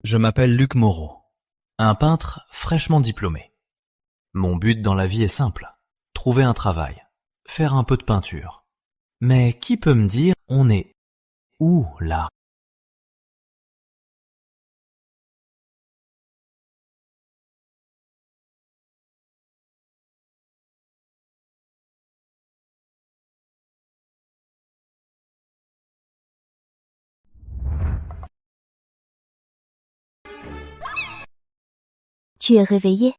Je m'appelle Luc Moreau, un peintre fraîchement diplômé. Mon but dans la vie est simple, trouver un travail, faire un peu de peinture. Mais qui peut me dire on est où là? Tu es réveillé?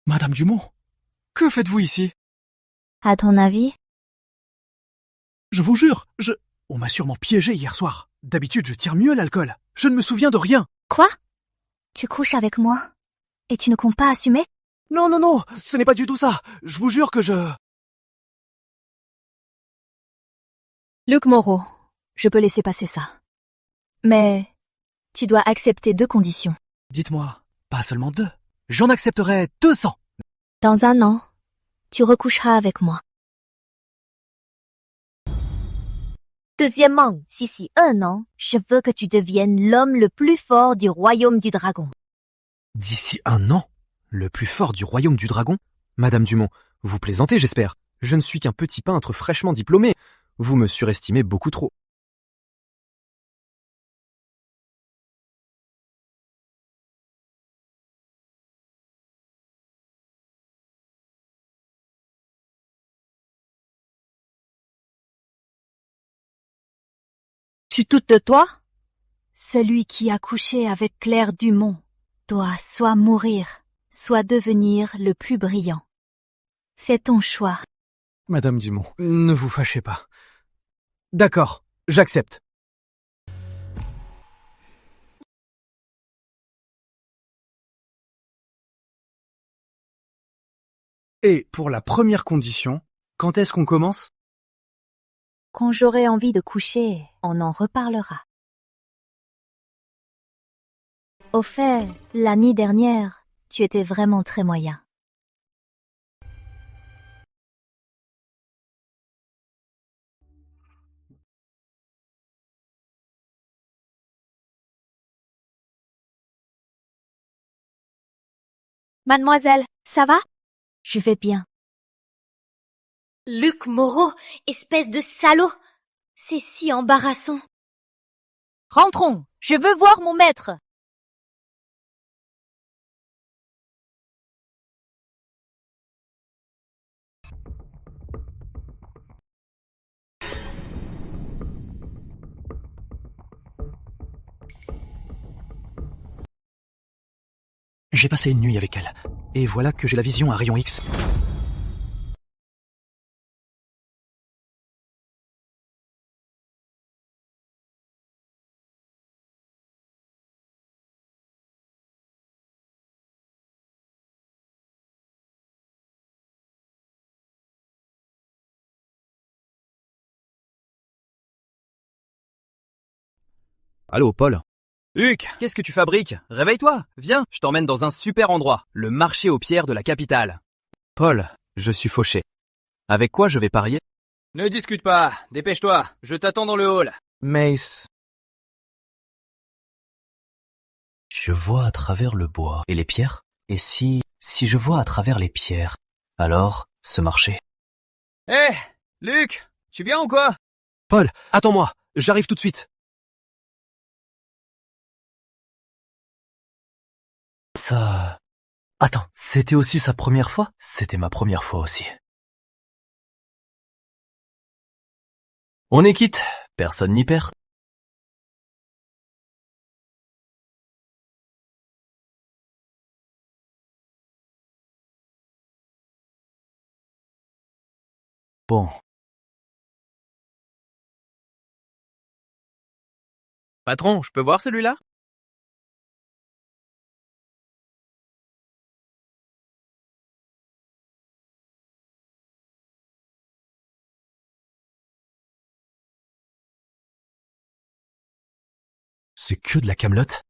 Madame Dumont, que faites-vous ici? À ton avis? Je vous jure, On m'a sûrement piégé hier soir. D'habitude, je tire mieux l'alcool. Je ne me souviens de rien. Quoi? Tu couches avec moi? Et tu ne comptes pas assumer? Non, non, non, ce n'est pas du tout ça. Je vous jure que je... Luc Moreau, je peux laisser passer ça. Mais tu dois accepter 2 conditions. Dites-moi, pas seulement 2. J'en accepterai 200. Dans 1 an, tu recoucheras avec moi. Deuxièmement, d'ici 1 an, je veux que tu deviennes l'homme le plus fort du royaume du dragon. D'ici 1 an, le plus fort du royaume du dragon? Madame Dumont, vous plaisantez, j'espère. Je ne suis qu'un petit peintre fraîchement diplômé. Vous me surestimez beaucoup trop. Tu doutes de toi? Celui qui a couché avec Claire Dumont doit soit mourir, soit devenir le plus brillant. Fais ton choix. Madame Dumont, ne vous fâchez pas. D'accord, j'accepte. Et pour la première condition, quand est-ce qu'on commence? Quand j'aurai envie de coucher, on en reparlera. Au fait, l'année dernière, tu étais vraiment très moyen. Mademoiselle, ça va? Je vais bien. Luc Moreau, espèce de salaud! C'est si embarrassant. Rentrons, je veux voir mon maître. J'ai passé une nuit avec elle. Et voilà que j'ai la vision à rayon X. Allô, Paul? Luc, qu'est-ce que tu fabriques? Réveille-toi, viens, je t'emmène dans un super endroit, le marché aux pierres de la capitale. Paul, je suis fauché. Avec quoi je vais parier? Ne discute pas, dépêche-toi, je t'attends dans le hall. Mace. Je vois à travers le bois et les pierres. Et si je vois à travers les pierres, alors ce marché. Hé, Luc, tu viens ou quoi? Paul, attends-moi, j'arrive tout de suite. Ça... Attends, c'était aussi sa première fois? C'était ma première fois aussi. On est quitte, personne n'y perd. Bon. Patron, je peux voir celui-là? C'est que de la camelote?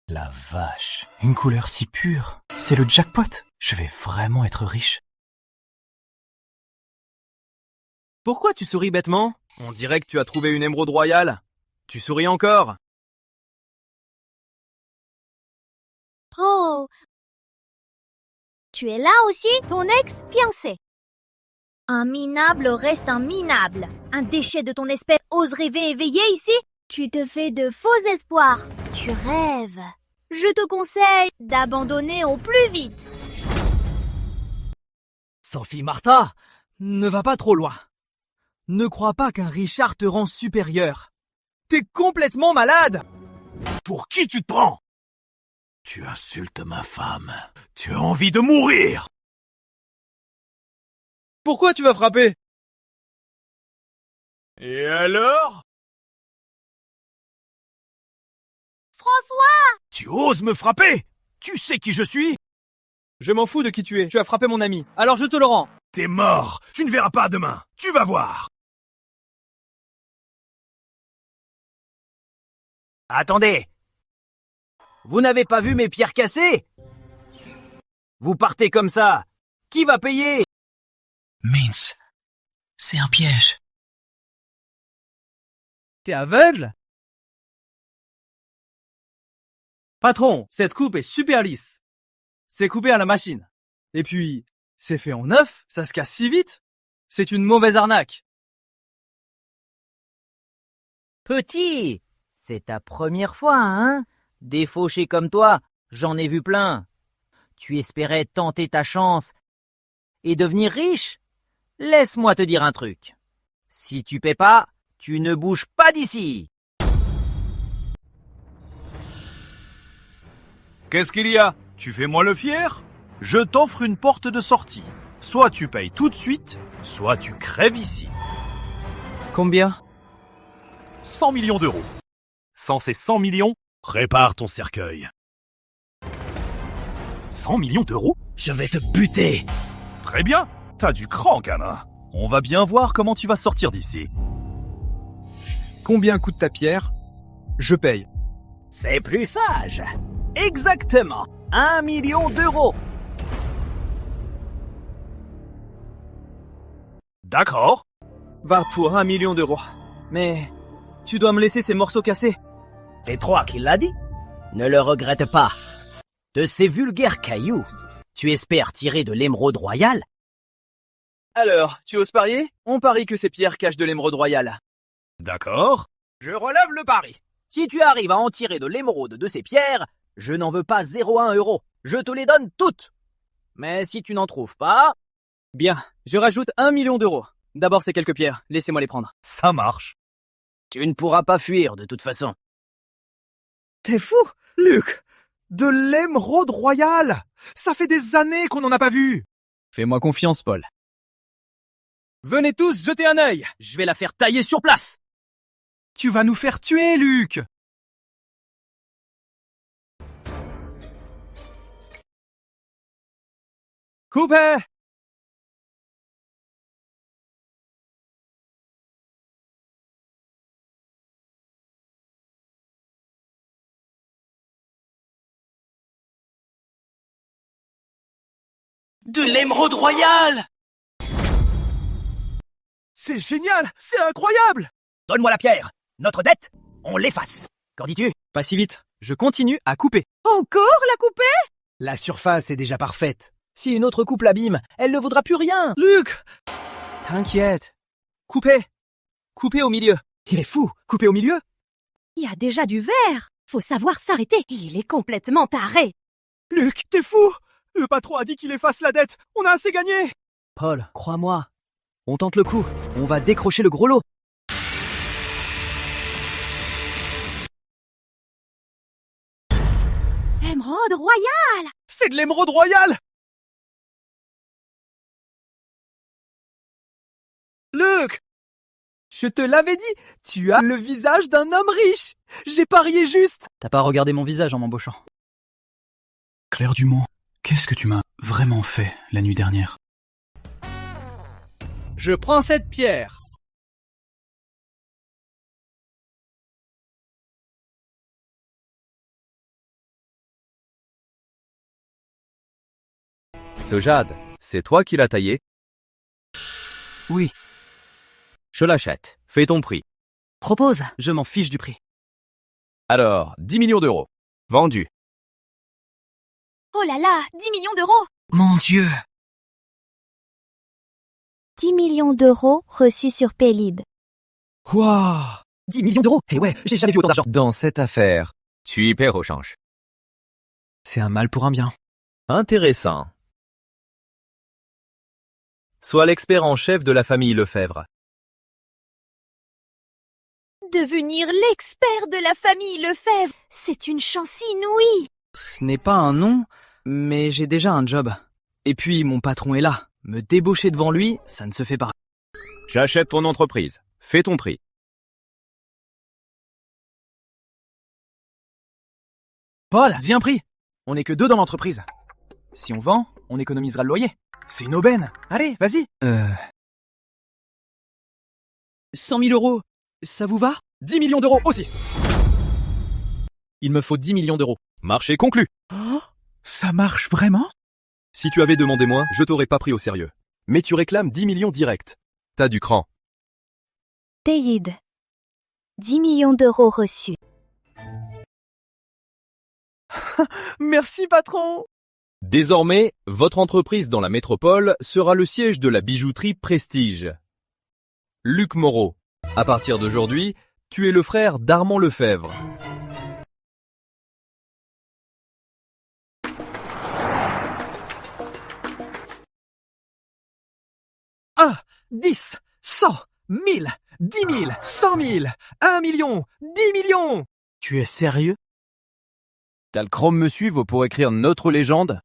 La vache, une couleur si pure, c'est le jackpot. Je vais vraiment être riche. Pourquoi tu souris bêtement? On dirait que tu as trouvé une émeraude royale. Tu souris encore? Oh! Tu es là aussi, ton ex-fiancé. Un minable reste un minable. Un déchet de ton espèce ose rêver éveillé ici? Tu te fais de faux espoirs. Tu rêves. Je te conseille d'abandonner au plus vite. Sophie Martha, ne va pas trop loin. Ne crois pas qu'un Richard te rend supérieur. T'es complètement malade! Pour qui tu te prends? Tu insultes ma femme. Tu as envie de mourir! Pourquoi tu vas frapper? Et alors? François! Tu oses me frapper? Tu sais qui je suis? Je m'en fous de qui tu es. Tu as frappé mon ami. Alors je te le rends. T'es mort. Tu ne verras pas demain. Tu vas voir. Attendez! Vous n'avez pas vu mes pierres cassées? Vous partez comme ça. Qui va payer? Mince, c'est un piège. T'es aveugle? Patron, cette coupe est super lisse. C'est coupé à la machine. Et puis, c'est fait en neuf, ça se casse si vite. C'est une mauvaise arnaque. Petit, c'est ta première fois, hein? Des fauchés comme toi, j'en ai vu plein. Tu espérais tenter ta chance et devenir riche? Laisse-moi te dire un truc. Si tu paies pas, tu ne bouges pas d'ici. Qu'est-ce qu'il y a? Tu fais moi le fier? Je t'offre une porte de sortie. Soit tu payes tout de suite, soit tu crèves ici. Combien? 100 millions d'euros. Sans ces 100 millions, prépare ton cercueil. 100 millions d'euros? Je vais te buter. Très bien. T'as du cran, gamin. On va bien voir comment tu vas sortir d'ici. Combien coûte ta pierre? Je paye. C'est plus sage. Exactement. 1 million d'euros. D'accord. Va pour 1 million d'euros. Mais tu dois me laisser ces morceaux cassés. C'est toi qui l'as dit. Ne le regrette pas. De ces vulgaires cailloux, tu espères tirer de l'émeraude royale? Alors, tu oses parier? On parie que ces pierres cachent de l'émeraude royale. D'accord. Je relève le pari. Si tu arrives à en tirer de l'émeraude de ces pierres, je n'en veux pas 0,1 euro. Je te les donne toutes. Mais si tu n'en trouves pas... Bien, je rajoute 1 million d'euros. D'abord ces quelques pierres, laissez-moi les prendre. Ça marche. Tu ne pourras pas fuir de toute façon. T'es fou, Luc? De l'émeraude royale! Ça fait des années qu'on n'en a pas vu! Fais-moi confiance, Paul. Venez tous jeter un œil. Je vais la faire tailler sur place. Tu vas nous faire tuer, Luc! Coupez! De l'émeraude royale! C'est génial! C'est incroyable! Donne-moi la pierre. Notre dette, on l'efface. Qu'en dis-tu? Pas si vite. Je continue à couper. Encore la couper? La surface est déjà parfaite. Si une autre coupe l'abîme, elle ne vaudra plus rien. Luc! T'inquiète. Coupez. Coupez au milieu. Il est fou! Coupé au milieu? Il y a déjà du verre. Faut savoir s'arrêter. Il est complètement taré. Luc, t'es fou! Le patron a dit qu'il efface la dette. On a assez gagné! Paul, crois-moi. On tente le coup. On va décrocher le gros lot. Émeraude royale! C'est de l'émeraude royale! Luc! Je te l'avais dit, tu as le visage d'un homme riche! J'ai parié juste! T'as pas regardé mon visage en m'embauchant. Claire Dumont, qu'est-ce que tu m'as vraiment fait la nuit dernière? Je prends cette pierre. Sojad, c'est toi qui l'as taillé? Oui. Je l'achète. Fais ton prix. Propose. Je m'en fiche du prix. Alors, 10 millions d'euros. Vendu. Oh là là, 10 millions d'euros! Mon Dieu. 10 millions d'euros reçus sur Paylib. Quoi? 10 millions d'euros? Eh ouais, j'ai jamais vu autant d'argent. Dans cette affaire, tu y perds au change. C'est un mal pour un bien. Intéressant. Sois l'expert en chef de la famille Lefebvre. Devenir l'expert de la famille Lefebvre, c'est une chance inouïe. Ce n'est pas un nom, mais j'ai déjà un job. Et puis mon patron est là. Me débaucher devant lui, ça ne se fait pas. J'achète ton entreprise. Fais ton prix. Paul, dis un prix. On n'est que 2 dans l'entreprise. Si on vend, on économisera le loyer. C'est une aubaine. Allez, vas-y. 100 000 euros, ça vous va? 10 millions d'euros aussi. Il me faut 10 millions d'euros. Marché conclu. Oh, ça marche vraiment? Si tu avais demandé moins, je t'aurais pas pris au sérieux. Mais tu réclames 10 millions direct. T'as du cran. Teyid. 10 millions d'euros reçus. Merci, patron! Désormais, votre entreprise dans la métropole sera le siège de la bijouterie Prestige. Luc Moreau. À partir d'aujourd'hui, tu es le frère d'Armand Lefebvre. Un, 10, 100, 1000, 10 000, 100 000, 1 million, 10 millions! Tu es sérieux? T'as le chrome me suivre pour écrire notre légende?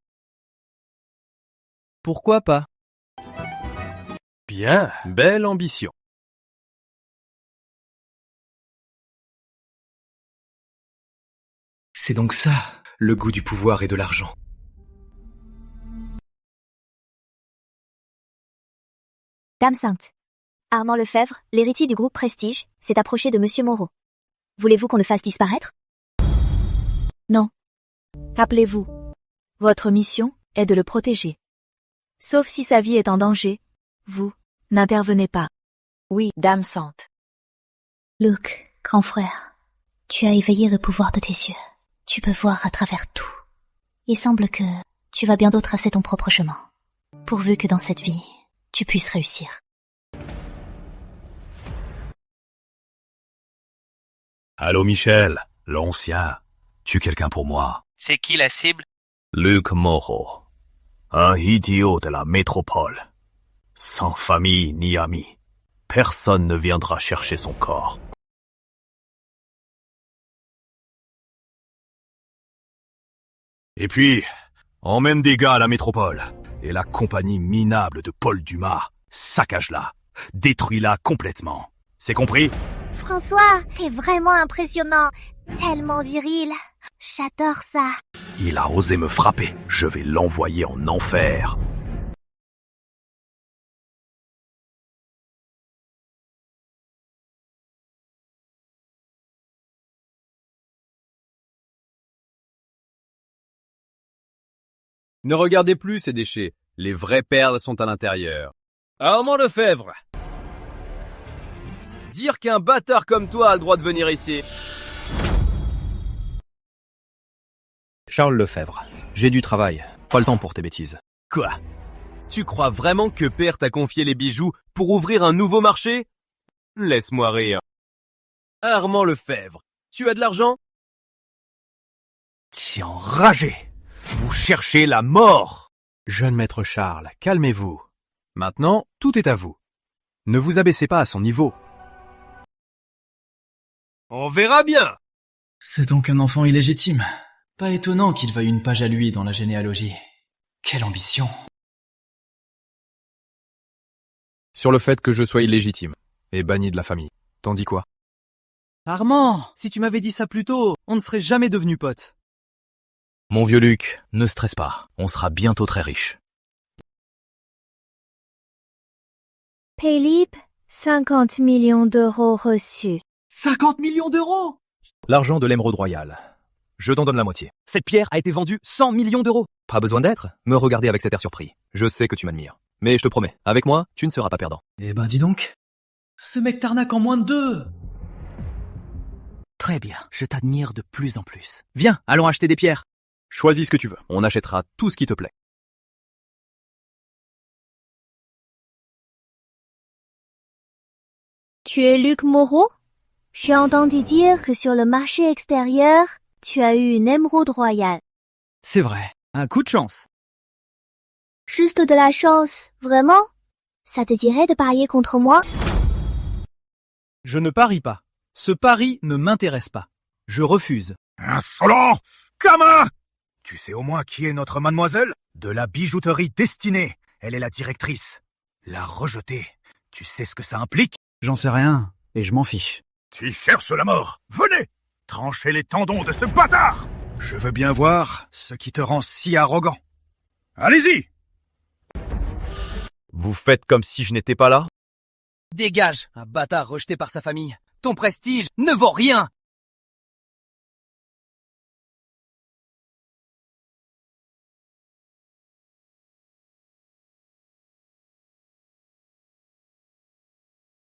Pourquoi pas? Bien, belle ambition. C'est donc ça, le goût du pouvoir et de l'argent. Dame Sainte. Armand Lefebvre, l'héritier du groupe Prestige, s'est approché de Monsieur Moreau. Voulez-vous qu'on le fasse disparaître? Non. Rappelez-vous, votre mission est de le protéger. Sauf si sa vie est en danger, vous n'intervenez pas. Oui, Dame Sainte. Luke, grand frère, tu as éveillé le pouvoir de tes yeux. Tu peux voir à travers tout. Il semble que tu vas bientôt tracer ton propre chemin. Pourvu que dans cette vie, tu puisses réussir. Allô Michel, l'ancien. Tu quelqu'un pour moi? C'est qui la cible? Luc Moreau. Un idiot de la métropole. Sans famille ni amis. Personne ne viendra chercher son corps. Et puis, emmène des gars à la métropole. Et la compagnie minable de Paul Dumas, saccage-la. Détruis-la complètement. C'est compris? François, t'es vraiment impressionnant. Tellement viril. J'adore ça. Il a osé me frapper. Je vais l'envoyer en enfer. Ne regardez plus ces déchets. Les vraies perles sont à l'intérieur. Armand Lefebvre. Dire qu'un bâtard comme toi a le droit de venir ici. Charles Lefebvre. J'ai du travail. Pas le temps pour tes bêtises. Quoi? Tu crois vraiment que Père t'a confié les bijoux pour ouvrir un nouveau marché? Laisse-moi rire. Armand Lefebvre, tu as de l'argent? Tiens, enragé. Vous cherchez la mort. Jeune maître Charles, calmez-vous. Maintenant, tout est à vous. Ne vous abaissez pas à son niveau. On verra bien. C'est donc un enfant illégitime. Pas étonnant qu'il veuille une page à lui dans la généalogie. Quelle ambition. Sur le fait que je sois illégitime et banni de la famille. T'en dis quoi? Armand, si tu m'avais dit ça plus tôt, on ne serait jamais devenus potes. Mon vieux Luc, ne stresse pas. On sera bientôt très riche. Paylib, 50 millions d'euros reçus. 50 millions d'euros! L'argent de l'émeraude royale. Je t'en donne la moitié. Cette pierre a été vendue 100 millions d'euros. Pas besoin d'être. Me regarder avec cet air surpris. Je sais que tu m'admires. Mais je te promets, avec moi, tu ne seras pas perdant. Eh ben dis donc. Ce mec t'arnaque en moins de 2. Très bien, je t'admire de plus en plus. Viens, allons acheter des pierres. Choisis ce que tu veux. On achètera tout ce qui te plaît. Tu es Luc Moreau? J'ai entendu dire que sur le marché extérieur, tu as eu une émeraude royale. C'est vrai. Un coup de chance. Juste de la chance, vraiment? Ça te dirait de parier contre moi? Je ne parie pas. Ce pari ne m'intéresse pas. Je refuse. Insolent! Gamin! Tu sais au moins qui est notre mademoiselle? De la bijouterie Destinée. Elle est la directrice. La rejeter. Tu sais ce que ça implique? J'en sais rien, et je m'en fiche. Tu cherches la mort. Venez! Tranchez les tendons de ce bâtard! Je veux bien voir ce qui te rend si arrogant. Allez-y! Vous faites comme si je n'étais pas là? Dégage, un bâtard rejeté par sa famille. Ton prestige ne vaut rien.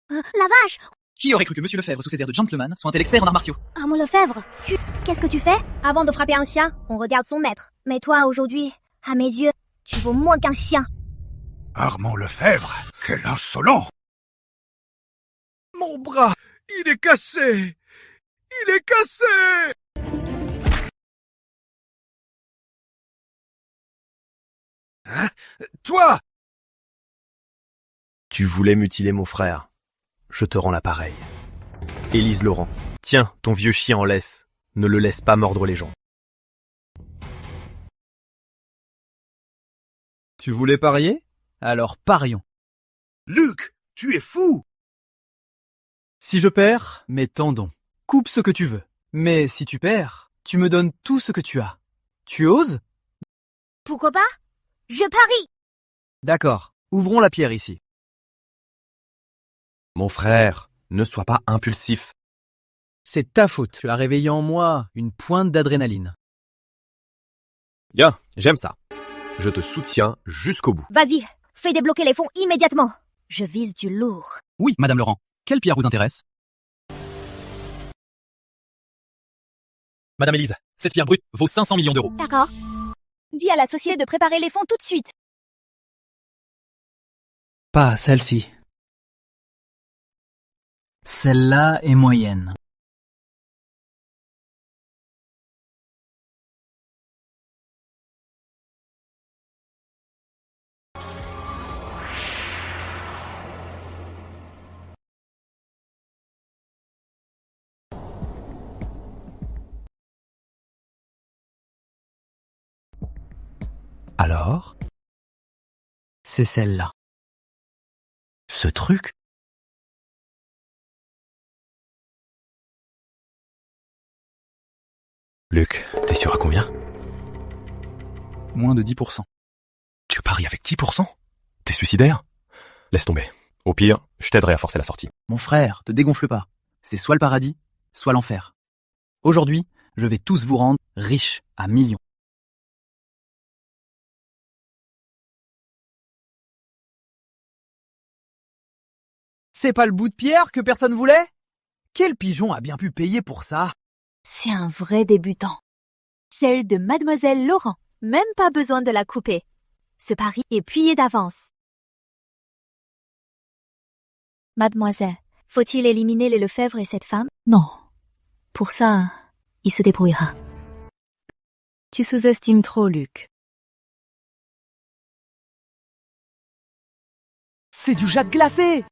La vache! Qui aurait cru que Monsieur Lefebvre, sous ses airs de gentleman, soit un tel expert en arts martiaux? Armand Lefebvre, qu'est-ce que tu fais? Avant de frapper un chien, on regarde son maître. Mais toi, aujourd'hui, à mes yeux, tu vaux moins qu'un chien. Armand Lefebvre, quel insolent! Mon bras, il est cassé! Il est cassé! Hein? Toi! Tu voulais mutiler mon frère. Je te rends l'appareil. Élise Laurent, tiens, ton vieux chien en laisse. Ne le laisse pas mordre les gens. Tu voulais parier? Alors parions. Luc, tu es fou! Si je perds, mes tendons. Coupe ce que tu veux. Mais si tu perds, tu me donnes tout ce que tu as. Tu oses? Pourquoi pas? Je parie! D'accord. Ouvrons la pierre ici. Mon frère, ne sois pas impulsif. C'est ta faute. Tu as réveillé en moi une pointe d'adrénaline. Bien, j'aime ça. Je te soutiens jusqu'au bout. Vas-y, fais débloquer les fonds immédiatement. Je vise du lourd. Oui, Madame Laurent. Quelle pierre vous intéresse? Madame Élise, cette pierre brute vaut 500 millions d'euros. D'accord. Dis à l'associé de préparer les fonds tout de suite. Pas celle-ci. Celle-là est moyenne. Alors? C'est celle-là. Ce truc? Luc, t'es sûr à combien? Moins de 10%. Tu paries avec 10%? T'es suicidaire? Laisse tomber. Au pire, je t'aiderai à forcer la sortie. Mon frère, te dégonfle pas. C'est soit le paradis, soit l'enfer. Aujourd'hui, je vais tous vous rendre riches à millions. C'est pas le bout de pierre que personne voulait? Quel pigeon a bien pu payer pour ça? C'est un vrai débutant. Celle de Mademoiselle Laurent. Même pas besoin de la couper. Ce pari est plié d'avance. Mademoiselle, faut-il éliminer les Lefebvre et cette femme? Non. Pour ça, il se débrouillera. Tu sous-estimes trop, Luc. C'est du jade glacé!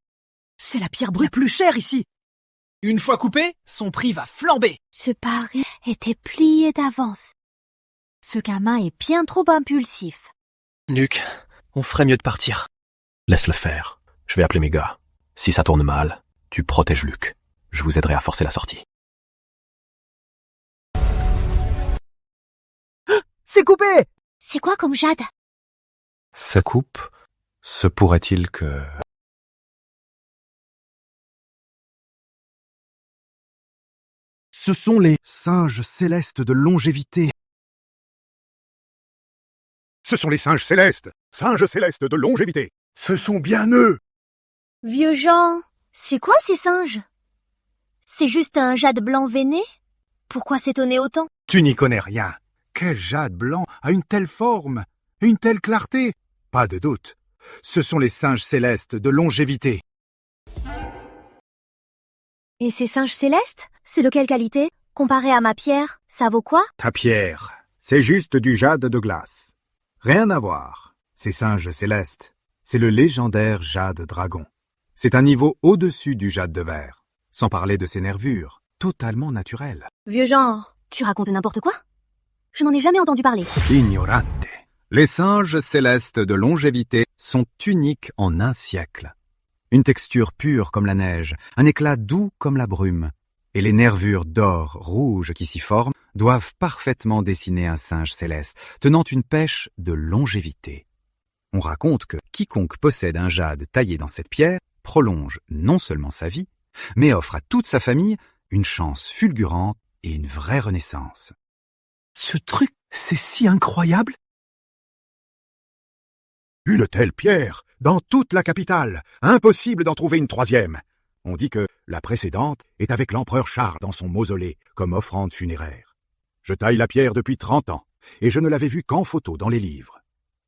C'est la pierre brute plus chère ici! Une fois coupé, son prix va flamber. Ce pari était plié d'avance. Ce gamin est bien trop impulsif. Luc, on ferait mieux de partir. Laisse-le faire. Je vais appeler mes gars. Si ça tourne mal, tu protèges Luc. Je vous aiderai à forcer la sortie. C'est coupé! C'est quoi comme jade? Ça coupe? Se pourrait-il que... Ce sont les singes célestes de longévité. Ce sont les singes célestes de longévité. Ce sont bien eux. Vieux Jean, c'est quoi ces singes? C'est juste un jade blanc veiné? Pourquoi s'étonner autant? Tu n'y connais rien. Quel jade blanc a une telle forme, une telle clarté? Pas de doute. Ce sont les singes célestes de longévité. Et ces singes célestes, c'est de quelle qualité? Comparé à ma pierre, ça vaut quoi? Ta pierre, c'est juste du jade de glace. Rien à voir. Ces singes célestes, c'est le légendaire jade dragon. C'est un niveau au-dessus du jade de verre, sans parler de ses nervures, totalement naturelles. Vieux Jean, tu racontes n'importe quoi? Je n'en ai jamais entendu parler. Ignorante. Les singes célestes de longévité sont uniques en un siècle. Une texture pure comme la neige, un éclat doux comme la brume, et les nervures d'or rouge qui s'y forment doivent parfaitement dessiner un singe céleste, tenant une pêche de longévité. On raconte que quiconque possède un jade taillé dans cette pierre prolonge non seulement sa vie, mais offre à toute sa famille une chance fulgurante et une vraie renaissance. Ce truc, c'est si incroyable! Une telle pierre, dans toute la capitale, impossible d'en trouver une troisième. On dit que la précédente est avec l'empereur Charles dans son mausolée, comme offrande funéraire. Je taille la pierre depuis 30 ans, et je ne l'avais vue qu'en photo dans les livres.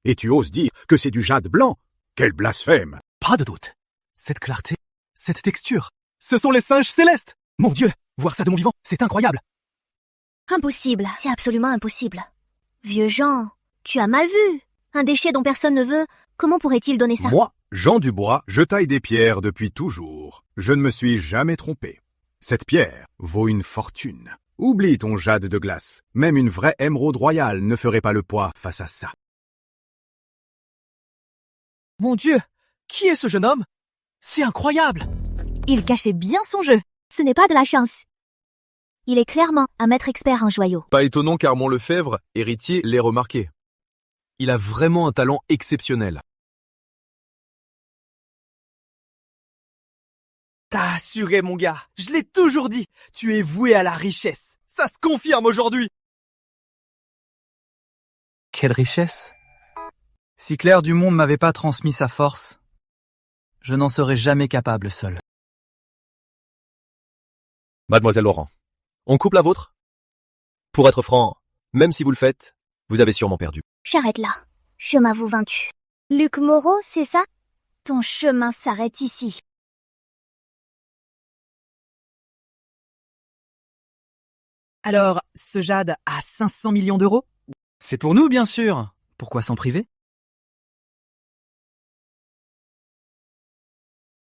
Et tu oses dire que c'est du jade blanc? Quel blasphème! Pas de doute. Cette clarté, cette texture, ce sont les singes célestes. Mon Dieu, voir ça de mon vivant, c'est incroyable. Impossible, c'est absolument impossible. Vieux Jean, tu as mal vu. Un déchet dont personne ne veut, comment pourrait-il donner ça? Moi, Jean Dubois, je taille des pierres depuis toujours. Je ne me suis jamais trompé. Cette pierre vaut une fortune. Oublie ton jade de glace. Même une vraie émeraude royale ne ferait pas le poids face à ça. Mon Dieu, qui est ce jeune homme? C'est incroyable. Il cachait bien son jeu. Ce n'est pas de la chance. Il est clairement un maître expert en joyaux. Pas étonnant qu'Armand Lefebvre, héritier, l'ait remarqué. Il a vraiment un talent exceptionnel. T'as assuré, mon gars. Je l'ai toujours dit. Tu es voué à la richesse. Ça se confirme aujourd'hui. Quelle richesse! Si Claire Dumont ne m'avait pas transmis sa force, je n'en serais jamais capable seul. Mademoiselle Laurent, on coupe la vôtre? Pour être franc, même si vous le faites, vous avez sûrement perdu. J'arrête là. Je m'avoue vaincu. Luc Moreau, c'est ça? Ton chemin s'arrête ici. Alors, ce jade a 500 millions d'euros? C'est pour nous, bien sûr. Pourquoi s'en priver?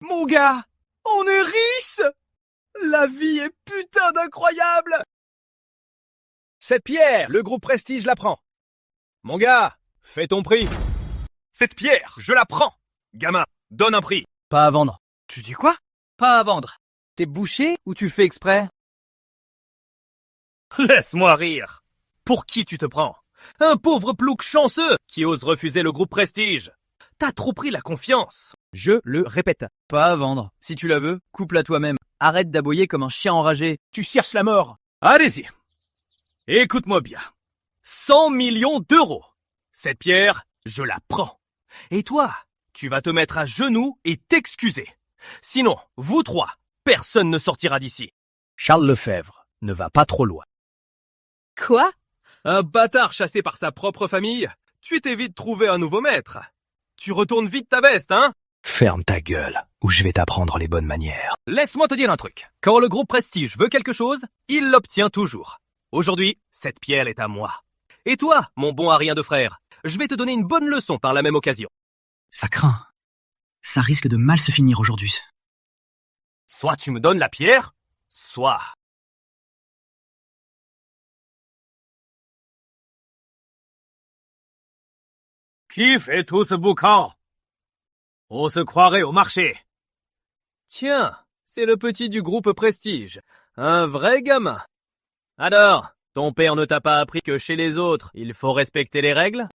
Mon gars, on est riche! La vie est putain d'incroyable! Cette pierre, le groupe Prestige la prend. Mon gars, fais ton prix. Cette pierre, je la prends. Gamin, donne un prix. Pas à vendre. Tu dis quoi? Pas à vendre. T'es bouché ou tu fais exprès? Laisse-moi rire. Pour qui tu te prends? Un pauvre plouc chanceux qui ose refuser le groupe Prestige. T'as trop pris la confiance. Je le répète. Pas à vendre. Si tu la veux, coupe-la toi-même. Arrête d'aboyer comme un chien enragé. Tu cherches la mort. Allez-y. Écoute-moi bien. 100 millions d'euros. Cette pierre, je la prends. Et toi, tu vas te mettre à genoux et t'excuser. Sinon, vous trois, personne ne sortira d'ici. Charles Lefebvre ne va pas trop loin. Quoi? Un bâtard chassé par sa propre famille, tu t'es vite trouvé un nouveau maître. Tu retournes vite ta veste, hein? Ferme ta gueule, ou je vais t'apprendre les bonnes manières. Laisse-moi te dire un truc. Quand le groupe Prestige veut quelque chose, il l'obtient toujours. Aujourd'hui, cette pierre est à moi. Et toi, mon bon Arien de frère, je vais te donner une bonne leçon par la même occasion. Ça craint. Ça risque de mal se finir aujourd'hui. Soit tu me donnes la pierre, soit... Qui fait tout ce boucan? On se croirait au marché. Tiens, c'est le petit du groupe Prestige. Un vrai gamin. Alors, ton père ne t'a pas appris que chez les autres, il faut respecter les règles?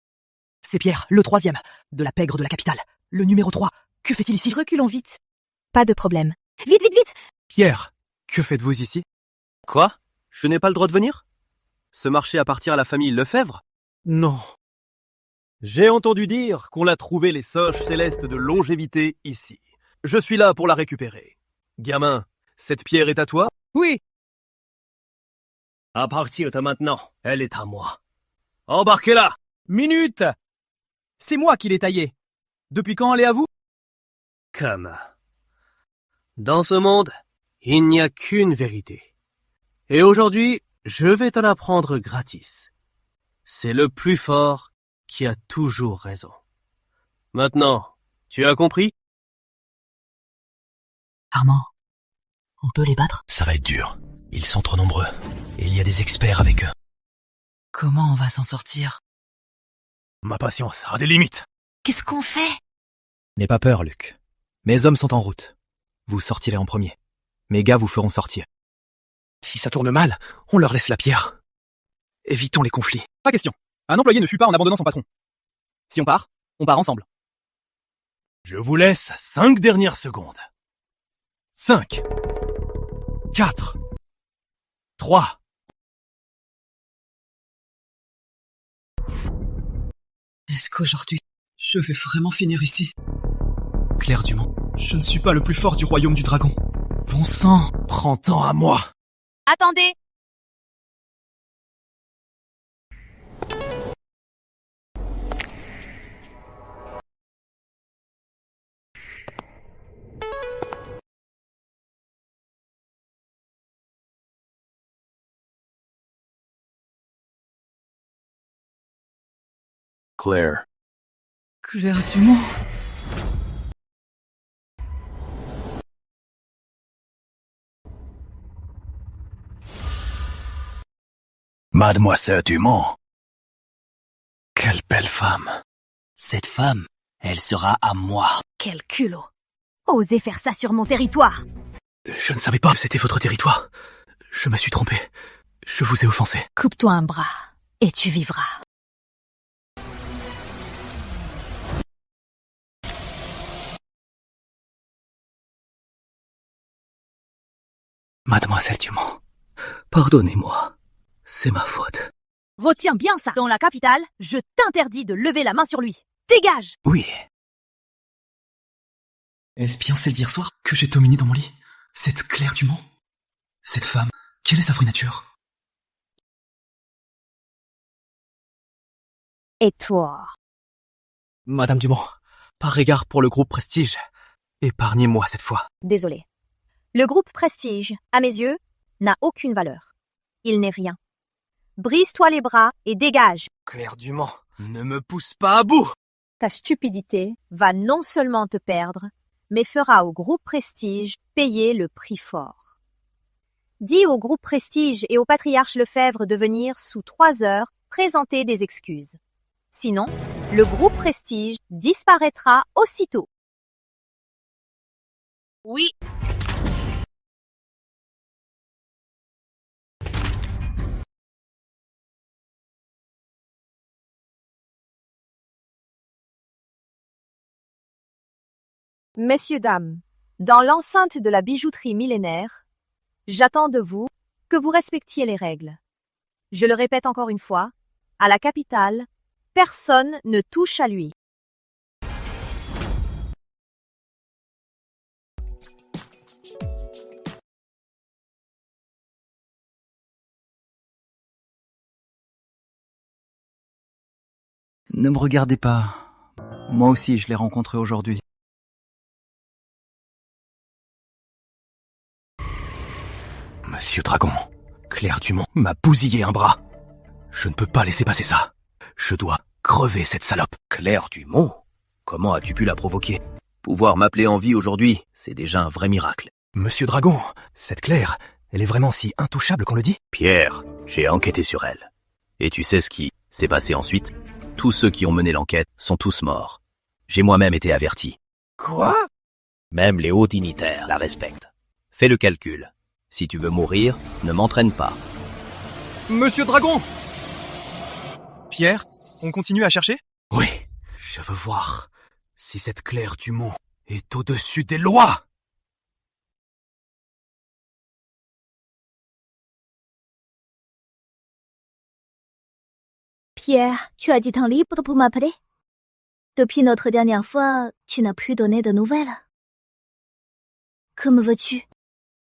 C'est Pierre, le 3e, de la pègre de la capitale. Le numéro 3. Que fait-il ici? Reculons vite. Pas de problème. Vite, vite, vite! Pierre, que faites-vous ici? Quoi? Je n'ai pas le droit de venir? Ce marché appartient à la famille Lefebvre? Non. J'ai entendu dire qu'on a trouvé les singes célestes de longévité ici. Je suis là pour la récupérer. Gamin, cette pierre est à toi? Oui. À partir de maintenant, elle est à moi. Embarquez-la! Minute! C'est moi qui l'ai taillée. Depuis quand elle est à vous? Comme. Dans ce monde, il n'y a qu'une vérité. Et aujourd'hui, je vais te l'apprendre gratis. C'est le plus fort qui a toujours raison. Maintenant, tu as compris? Armand, on peut les battre? Ça va être dur. Ils sont trop nombreux. Et il y a des experts avec eux. Comment on va s'en sortir? Ma patience a des limites. Qu'est-ce qu'on fait? N'aie pas peur, Luc. Mes hommes sont en route. Vous sortirez en premier. Mes gars vous feront sortir. Si ça tourne mal, on leur laisse la pierre. Évitons les conflits. Pas question. Un employé ne fuit pas en abandonnant son patron. Si on part ensemble. Je vous laisse 5 dernières secondes. 5, 4, 3. Est-ce qu'aujourd'hui, je vais vraiment finir ici? Claire Dumont, je ne suis pas le plus fort du royaume du dragon. Bon sang, prends-t'en à moi. Attendez! Claire. Claire Dumont. Mademoiselle Dumont. Quelle belle femme. Cette femme, elle sera à moi. Quel culot! Osez faire ça sur mon territoire! Je ne savais pas que c'était votre territoire. Je me suis trompé. Je vous ai offensé. Coupe-toi un bras, et tu vivras. Mademoiselle Dumont, pardonnez-moi. C'est ma faute. Retiens bien ça! Dans la capitale, je t'interdis de lever la main sur lui. Dégage! Oui. Est-ce bien celle d'hier soir que j'ai dominée dans mon lit? Cette Claire Dumont? Cette femme, quelle est sa vraie nature? Et toi? Madame Dumont, par égard pour le groupe Prestige, épargnez-moi cette fois. Désolé. Le groupe Prestige, à mes yeux, n'a aucune valeur. Il n'est rien. Brise-toi les bras et dégage. Claire Dumont, ne me pousse pas à bout! Ta stupidité va non seulement te perdre, mais fera au groupe Prestige payer le prix fort. Dis au groupe Prestige et au patriarche Lefebvre de venir sous 3 heures présenter des excuses. Sinon, le groupe Prestige disparaîtra aussitôt. Oui. Messieurs, dames, dans l'enceinte de la bijouterie millénaire, j'attends de vous que vous respectiez les règles. Je le répète encore une fois, à la capitale, personne ne touche à lui. Ne me regardez pas. Moi aussi, je l'ai rencontré aujourd'hui. Monsieur Dragon, Claire Dumont m'a bousillé un bras. Je ne peux pas laisser passer ça. Je dois crever cette salope. Claire Dumont? Comment as-tu pu la provoquer? Pouvoir m'appeler en vie aujourd'hui, c'est déjà un vrai miracle. Monsieur Dragon, cette Claire, elle est vraiment si intouchable qu'on le dit? Pierre, j'ai enquêté sur elle. Et tu sais ce qui s'est passé ensuite? Tous ceux qui ont mené l'enquête sont tous morts. J'ai moi-même été averti. Quoi? Même les hauts dignitaires la respectent. Fais le calcul. Si tu veux mourir, ne m'entraîne pas. Monsieur Dragon! Pierre, on continue à chercher? Oui, je veux voir si cette Claire Dumont est au-dessus des lois. Pierre, tu as du temps libre pour m'appeler? Depuis notre dernière fois, tu n'as plus donné de nouvelles. Que me veux-tu?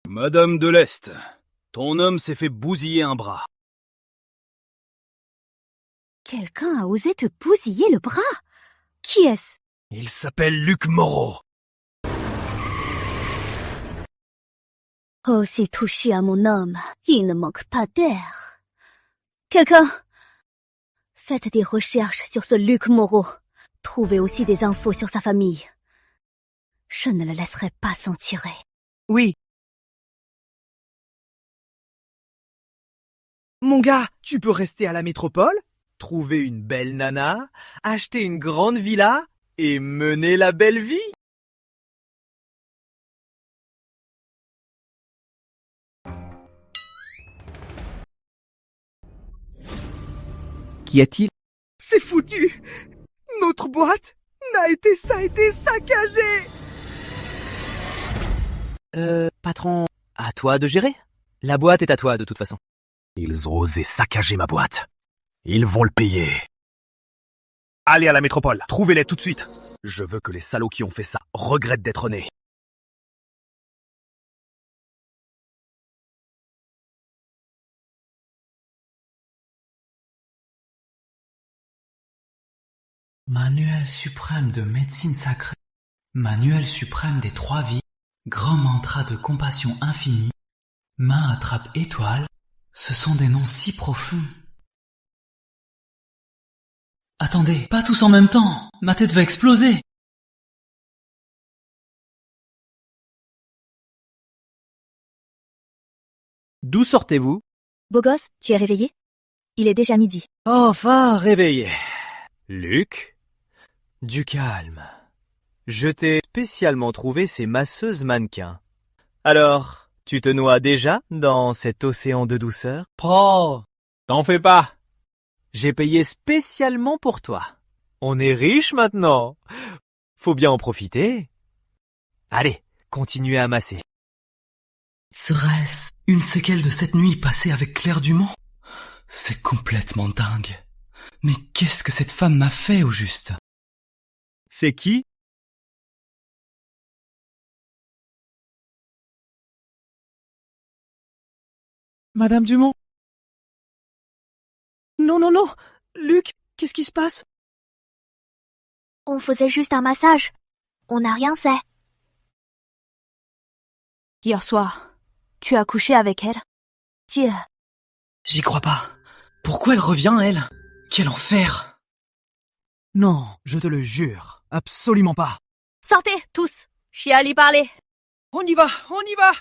Madame de l'Est, ton homme s'est fait bousiller un bras. Quelqu'un a osé te bousiller le bras? Qui est-ce? Il s'appelle Luc Moreau. Oser toucher à mon homme, il ne manque pas d'air. Quelqu'un! Faites des recherches sur ce Luc Moreau. Trouvez aussi des infos sur sa famille. Je ne le laisserai pas s'en tirer. Oui. Mon gars, tu peux rester à la métropole, trouver une belle nana, acheter une grande villa et mener la belle vie. Qu'y a-t-il? C'est foutu! Notre boîte a été saccagée! Patron, à toi de gérer. La boîte est à toi de toute façon. Ils ont osé saccager ma boîte. Ils vont le payer. Allez à la métropole, trouvez-les tout de suite. Je veux que les salauds qui ont fait ça regrettent d'être nés. Manuel suprême de médecine sacrée, manuel suprême des trois vies, grand mantra de compassion infinie, main attrape étoile, ce sont des noms si profonds. Attendez, pas tous en même temps, ma tête va exploser. D'où sortez-vous? Beau gosse, tu es réveillé? Il est déjà midi. Enfin réveillé. Luc? Du calme. Je t'ai spécialement trouvé ces masseuses mannequins. Alors, tu te noies déjà dans cet océan de douceur? Oh, t'en fais pas. J'ai payé spécialement pour toi. On est riche maintenant. Faut bien en profiter. Allez, continuez à masser. Serait-ce une séquelle de cette nuit passée avec Claire Dumont? C'est complètement dingue. Mais qu'est-ce que cette femme m'a fait au juste? C'est qui? Madame Dumont. Non, non, non. Luc, qu'est-ce qui se passe? On faisait juste un massage. On n'a rien fait. Hier soir, tu as couché avec elle? Dieu. J'y crois pas. Pourquoi elle revient, elle? Quel enfer! Non, je te le jure. Absolument pas. Sortez, tous. Je suis allée parler. On y va, on y va!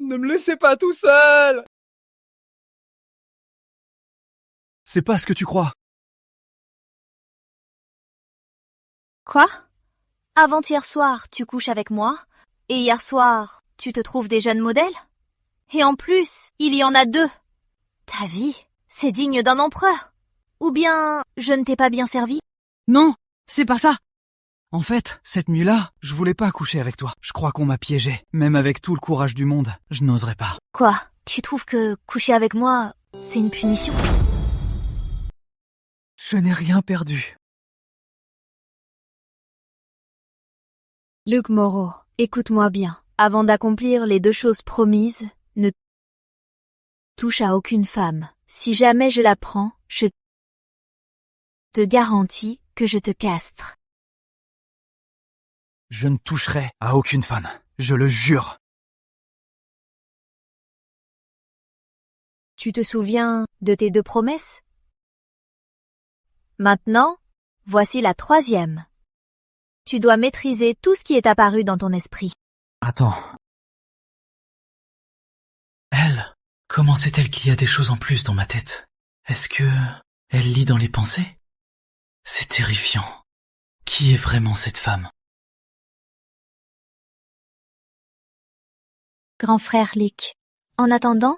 Ne me laissez pas tout seul! C'est pas ce que tu crois. Quoi? Avant-hier soir, tu couches avec moi, et hier soir, tu te trouves des jeunes modèles? Et en plus, il y en a 2. Ta vie, c'est digne d'un empereur. Ou bien, je ne t'ai pas bien servi? Non, c'est pas ça. En fait, cette nuit-là, je voulais pas coucher avec toi. Je crois qu'on m'a piégé. Même avec tout le courage du monde, je n'oserais pas. Quoi? Tu trouves que coucher avec moi, c'est une punition? Je n'ai rien perdu. Luc Moreau, écoute-moi bien. Avant d'accomplir les 2 choses promises, ne touche à aucune femme. Si jamais je la prends, je te garantis que je te castre. Je ne toucherai à aucune femme. Je le jure. Tu te souviens de tes 2 promesses? Maintenant, voici la 3e. Tu dois maîtriser tout ce qui est apparu dans ton esprit. Attends. Elle, comment sait-elle qu'il y a des choses en plus dans ma tête? Est-ce que elle lit dans les pensées? C'est terrifiant. Qui est vraiment cette femme? Grand frère Luc. En attendant,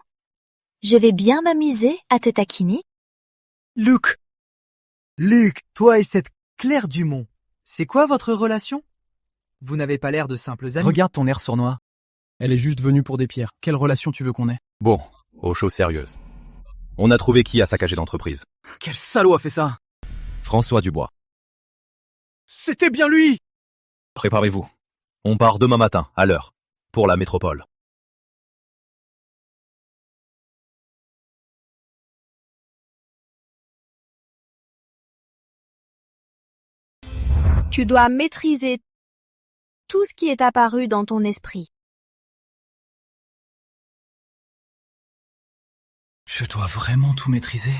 je vais bien m'amuser à te taquiner. Luc, toi et cette Claire Dumont, c'est quoi votre relation? Vous n'avez pas l'air de simples amis. Regarde ton air sournois. Elle est juste venue pour des pierres. Quelle relation tu veux qu'on ait? Bon, aux choses sérieuses. On a trouvé qui a saccagé l'entreprise. Quel salaud a fait ça? François Dubois. C'était bien lui! Préparez-vous. On part demain matin, à l'heure, pour la métropole. Tu dois maîtriser tout ce qui est apparu dans ton esprit. Je dois vraiment tout maîtriser.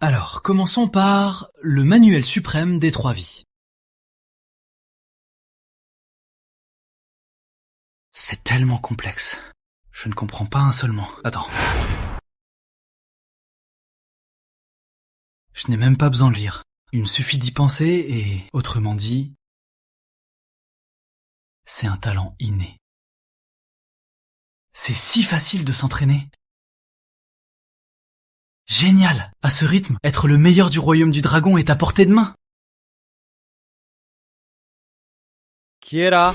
Alors, commençons par le manuel suprême des 3 vies. C'est tellement complexe. Je ne comprends pas un seul mot. Attends. Je n'ai même pas besoin de lire. Il me suffit d'y penser et, autrement dit, c'est un talent inné. C'est si facile de s'entraîner. Génial! À ce rythme, être le meilleur du royaume du dragon est à portée de main. Qui est là?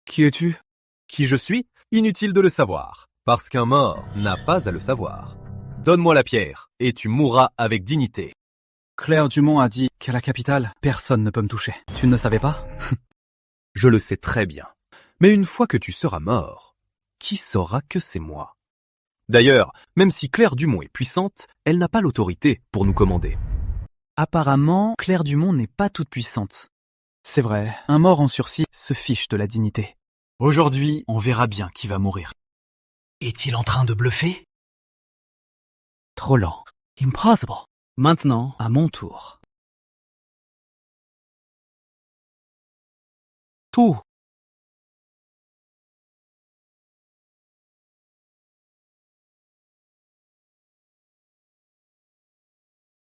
Qui es-tu? Qui je suis? Inutile de le savoir, parce qu'un mort n'a pas à le savoir. Donne-moi la pierre, et tu mourras avec dignité. Claire Dumont a dit qu'à la capitale, personne ne peut me toucher. Tu ne le savais pas? Je le sais très bien. Mais une fois que tu seras mort, qui saura que c'est moi? D'ailleurs, même si Claire Dumont est puissante, elle n'a pas l'autorité pour nous commander. Apparemment, Claire Dumont n'est pas toute puissante. C'est vrai, un mort en sursis se fiche de la dignité. Aujourd'hui, on verra bien qui va mourir. Est-il en train de bluffer? Trop lent. Impossible. Maintenant, à mon tour. Tout.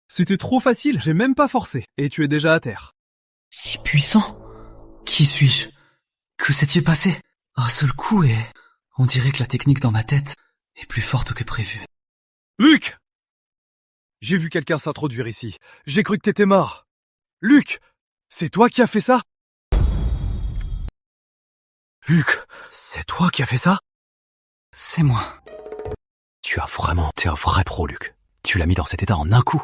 C'était trop facile, j'ai même pas forcé. Et tu es déjà à terre. Si puissant? Qui suis-je? Que s'est-il passé? Un seul coup et on dirait que la technique dans ma tête est plus forte que prévu. Luc! J'ai vu quelqu'un s'introduire ici. J'ai cru que t'étais mort. Luc! C'est toi qui as fait ça? Luc! C'est toi qui as fait ça? C'est moi. T'es un vrai pro, Luc. Tu l'as mis dans cet état en un coup.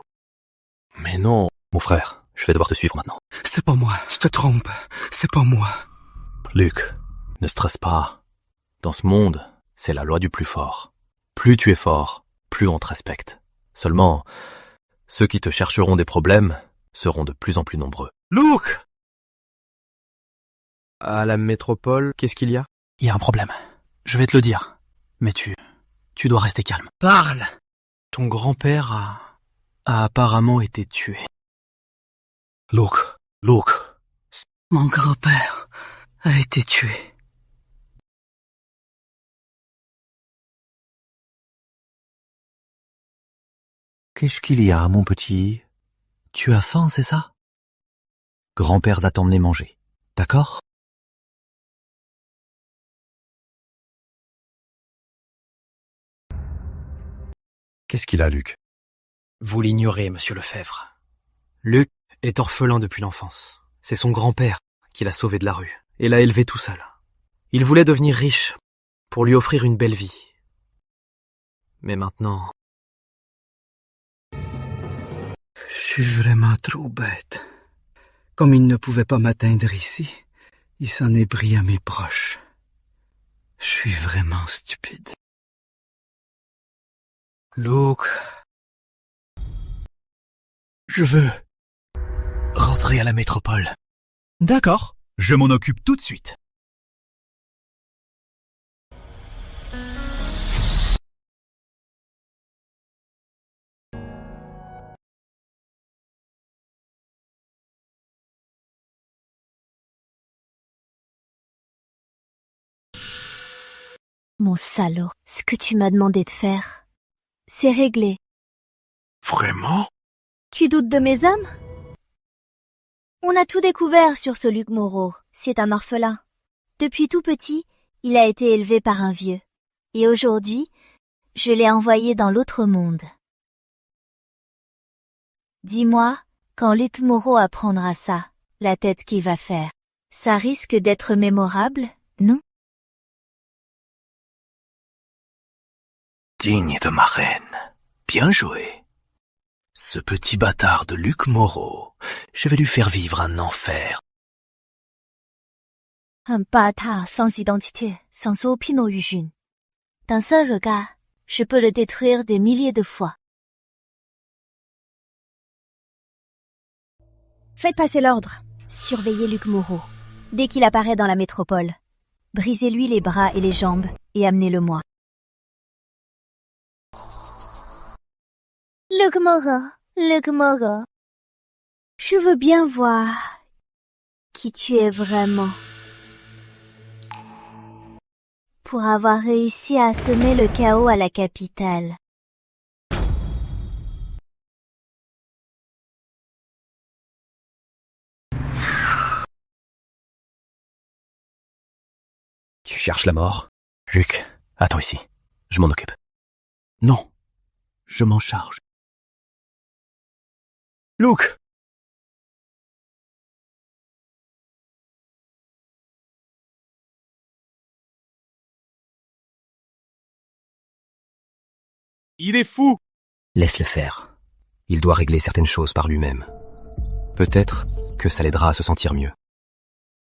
Mais non, mon frère, je vais devoir te suivre maintenant. C'est pas moi, tu te trompes. C'est pas moi. Luc, ne stresse pas. Dans ce monde, c'est la loi du plus fort. Plus tu es fort, plus on te respecte. Seulement, ceux qui te chercheront des problèmes seront de plus en plus nombreux. Luc! À la métropole, qu'est-ce qu'il y a? Il y a un problème. Je vais te le dire. Mais tu dois rester calme. Parle! Ton grand-père a apparemment été tué. Luc. Mon grand-père a été tué. Qu'est-ce qu'il y a, mon petit? Tu as faim, c'est ça? Grand-père va t'emmener manger, d'accord? Qu'est-ce qu'il a, Luc? Vous l'ignorez, monsieur Lefebvre. Luc est orphelin depuis l'enfance. C'est son grand-père qui l'a sauvé de la rue et l'a élevé tout seul. Il voulait devenir riche pour lui offrir une belle vie. Mais maintenant... Je suis vraiment trop bête. Comme il ne pouvait pas m'atteindre ici, il s'en est pris à mes proches. Je suis vraiment stupide. Luc... Je veux rentrer à la métropole. D'accord, je m'en occupe tout de suite. Mon salaud, ce que tu m'as demandé de faire, c'est réglé. Vraiment? Tu doutes de mes hommes? On a tout découvert sur ce Luc Moreau. C'est un orphelin. Depuis tout petit, il a été élevé par un vieux. Et aujourd'hui, je l'ai envoyé dans l'autre monde. Dis-moi, quand Luc Moreau apprendra ça, la tête qu'il va faire, ça risque d'être mémorable, non? Digne de ma reine. Bien joué. Ce petit bâtard de Luc Moreau, je vais lui faire vivre un enfer. Un bâtard sans identité, sans aucune origine. D'un seul regard, je peux le détruire des milliers de fois. Faites passer l'ordre. Surveillez Luc Moreau. Dès qu'il apparaît dans la métropole, brisez-lui les bras et les jambes et amenez-le-moi. Luc Moreau, Luc Moreau. Je veux bien voir qui tu es vraiment. Pour avoir réussi à semer le chaos à la capitale. Tu cherches la mort? Luc, attends ici. Je m'en occupe. Non, je m'en charge. Luc! Il est fou! Laisse-le faire. Il doit régler certaines choses par lui-même. Peut-être que ça l'aidera à se sentir mieux.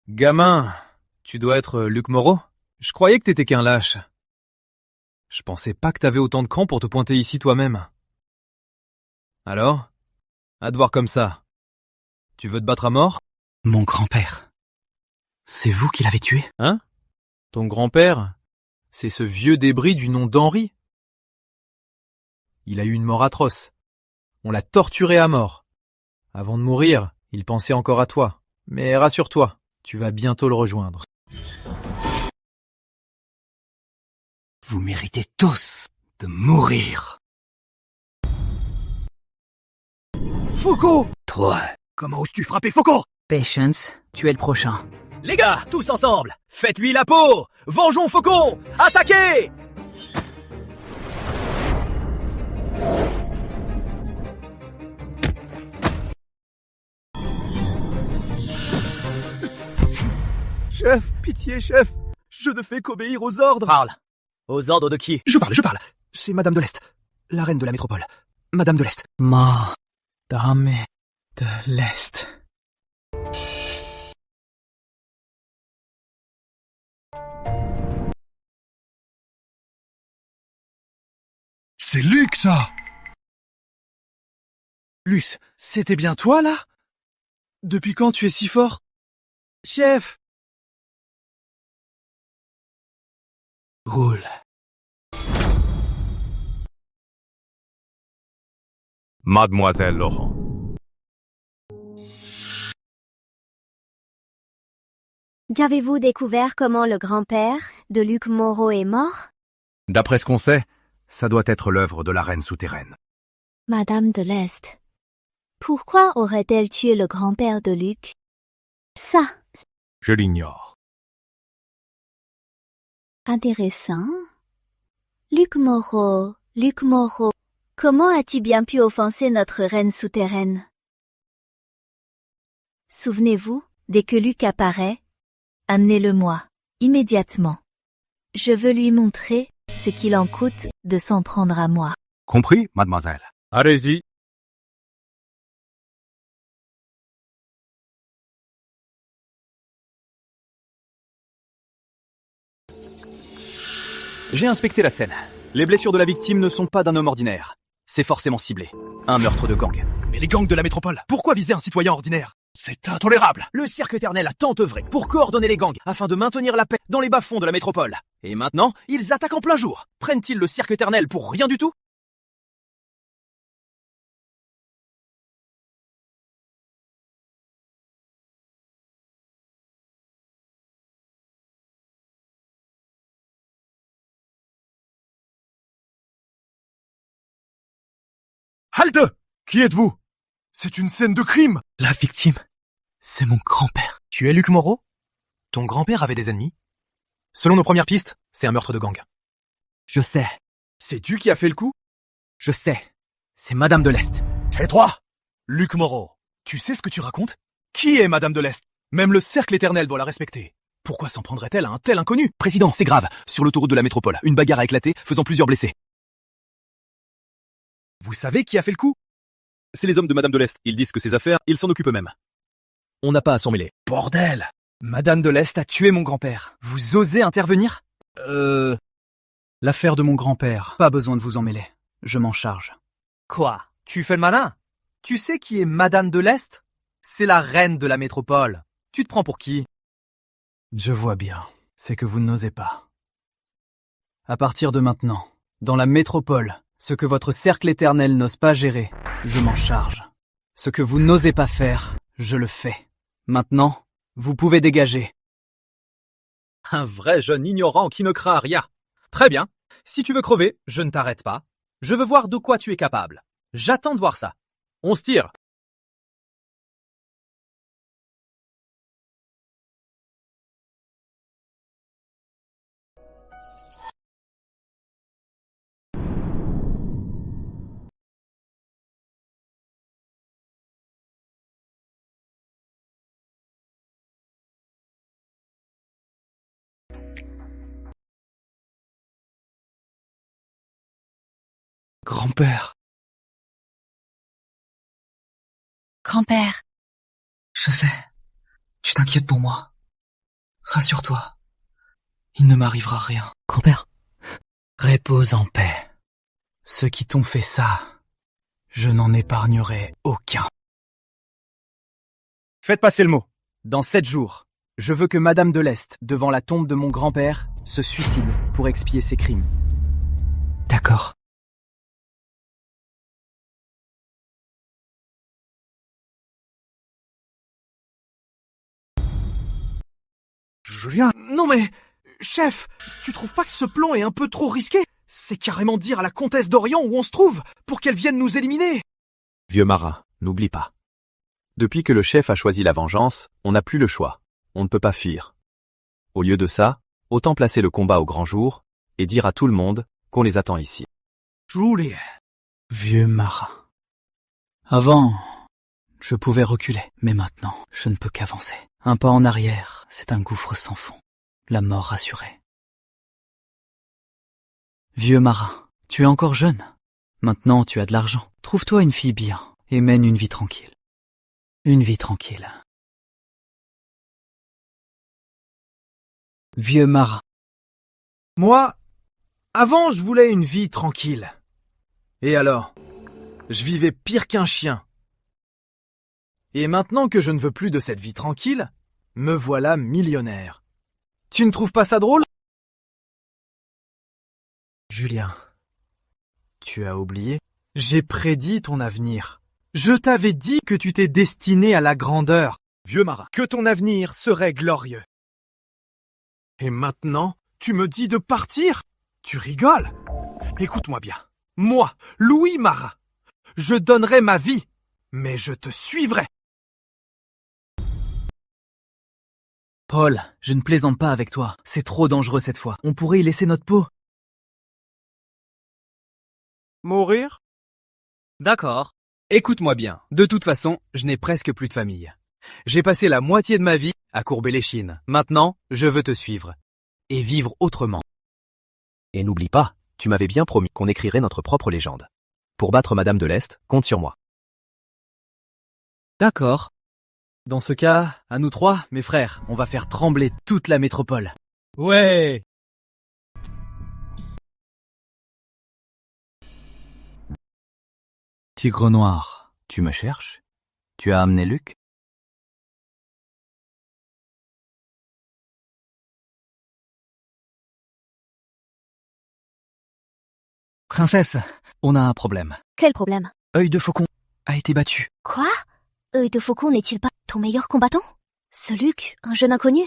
Gamin, tu dois être Luc Moreau? Je croyais que t'étais qu'un lâche. Je pensais pas que t'avais autant de cran pour te pointer ici toi-même. Alors? À te voir comme ça. Tu veux te battre à mort? Mon grand-père. C'est vous qui l'avez tué? Hein? Ton grand-père? C'est ce vieux débris du nom d'Henri? Il a eu une mort atroce. On l'a torturé à mort. Avant de mourir, il pensait encore à toi. Mais rassure-toi, tu vas bientôt le rejoindre. Vous méritez tous de mourir. Foucault! Toi, Comment oses-tu frapper Foucault? Patience, tu es le prochain. Les gars, tous ensemble, faites-lui la peau! Vengeons Faucon! Attaquez! Chef, pitié, chef. Je ne fais qu'obéir aux ordres. Parle. Aux ordres de qui? Je parle. C'est Madame de l'Est, la reine de la métropole. Madame de l'Est. Madame de l'Est. C'est Luc, ça! Luce, c'était bien toi, là? Depuis quand tu es si fort? Chef! Roule. Mademoiselle Laurent. Qu'avez-vous découvert comment le grand-père de Luc Moreau est mort? D'après ce qu'on sait, ça doit être l'œuvre de la reine souterraine. Madame de l'Est. Pourquoi aurait-elle tué le grand-père de Luc? Ça, Je l'ignore. intéressant. Luc Moreau, comment as-tu bien pu offenser notre reine souterraine? Souvenez-vous, dès que Luc apparaît, amenez-le-moi, immédiatement. Je veux lui montrer ce qu'il en coûte de s'en prendre à moi. Compris, mademoiselle? Allez-y. J'ai inspecté la scène. Les blessures de la victime ne sont pas d'un homme ordinaire. C'est forcément ciblé. Un meurtre de gang. Mais les gangs de la métropole, pourquoi viser un citoyen ordinaire? C'est intolérable! Le cirque éternel a tant œuvré pour coordonner les gangs afin de maintenir la paix dans les bas-fonds de la métropole. Et maintenant, ils attaquent en plein jour. Prennent-ils le cirque éternel pour rien du tout? Halte! Qui êtes-vous? C'est une scène de crime! La victime, c'est mon grand-père. Tu es Luc Moreau? Ton grand-père avait des ennemis? Selon nos premières pistes, c'est un meurtre de gang. Je sais, C'est-tu qui a fait le coup? je sais. C'est Madame de l'Est. Tais-toi! Luc Moreau, tu sais ce que tu racontes? Qui est Madame de l'Est? Même le cercle éternel doit la respecter. Pourquoi s'en prendrait-elle à un tel inconnu? Président, c'est grave. Sur l'autoroute de la métropole, une bagarre a éclaté, faisant plusieurs blessés. Vous savez qui a fait le coup? C'est les hommes de Madame de l'Est. Ils disent que ces affaires, ils s'en occupent eux-mêmes. On n'a pas à s'en mêler. Bordel! Madame de l'Est a tué mon grand-père. Vous osez intervenir? L'affaire de mon grand-père. Pas besoin de vous en mêler. Je m'en charge. Quoi? Tu fais le malin? Tu sais qui est Madame de l'Est? C'est la reine de la métropole. Tu te prends pour qui? Je vois bien. C'est que vous n'osez pas. À partir de maintenant, dans la métropole, ce que votre cercle éternel n'ose pas gérer, je m'en charge. Ce que vous n'osez pas faire, je le fais. Maintenant, vous pouvez dégager. Un vrai jeune ignorant qui ne craint rien. Très bien. Si tu veux crever, je ne t'arrête pas. Je veux voir de quoi tu es capable. J'attends de voir ça. On se tire. Grand-père. Grand-père. Je sais. Tu t'inquiètes pour moi. Rassure-toi. Il ne m'arrivera rien. Grand-père. Repose en paix. Ceux qui t'ont fait ça, je n'en épargnerai aucun. Faites passer le mot. Dans 7 jours, je veux que Madame de l'Est, devant la tombe de mon grand-père, se suicide pour expier ses crimes. D'accord. Julien, non mais... Chef, tu trouves pas que ce plan est un peu trop risqué? C'est carrément dire à la comtesse d'Orient où on se trouve, pour qu'elle vienne nous éliminer. Vieux marin, n'oublie pas. Depuis que le chef a choisi la vengeance, on n'a plus le choix. On ne peut pas fuir. Au lieu de ça, autant placer le combat au grand jour et dire à tout le monde qu'on les attend ici. Julien. Vieux marin. Avant, je pouvais reculer, mais maintenant, je ne peux qu'avancer. Un pas en arrière, c'est un gouffre sans fond. La mort rassurée. Vieux marin, tu es encore jeune. Maintenant, tu as de l'argent. Trouve-toi une fille bien et mène une vie tranquille. Une vie tranquille. Vieux marin. Moi, avant, je voulais une vie tranquille. Et alors? Je vivais pire qu'un chien. Et maintenant que je ne veux plus de cette vie tranquille, me voilà millionnaire. Tu ne trouves pas ça drôle? Julien, tu as oublié? J'ai prédit ton avenir. Je t'avais dit que tu t'es destiné à la grandeur, vieux marin, que ton avenir serait glorieux. Et maintenant, tu me dis de partir? Tu rigoles? Écoute-moi bien. Moi, Louis Marin, je donnerai ma vie, mais je te suivrai. Paul, je ne plaisante pas avec toi. C'est trop dangereux cette fois. On pourrait y laisser notre peau. Mourir? D'accord. Écoute-moi bien. De toute façon, je n'ai presque plus de famille. J'ai passé la moitié de ma vie à courber les chines. Maintenant, je veux te suivre. Et vivre autrement. Et n'oublie pas, tu m'avais bien promis qu'on écrirait notre propre légende. Pour battre Madame de l'Est, compte sur moi. D'accord. Dans ce cas, à nous trois, mes frères, on va faire trembler toute la métropole. Ouais! Tigre noir, tu me cherches? Tu as amené Luc? Princesse, on a un problème. Quel problème? Œil de Faucon a été battu. Quoi? Œil de Faucon n'est-il pas ton meilleur combattant? Ce Luc, un jeune inconnu?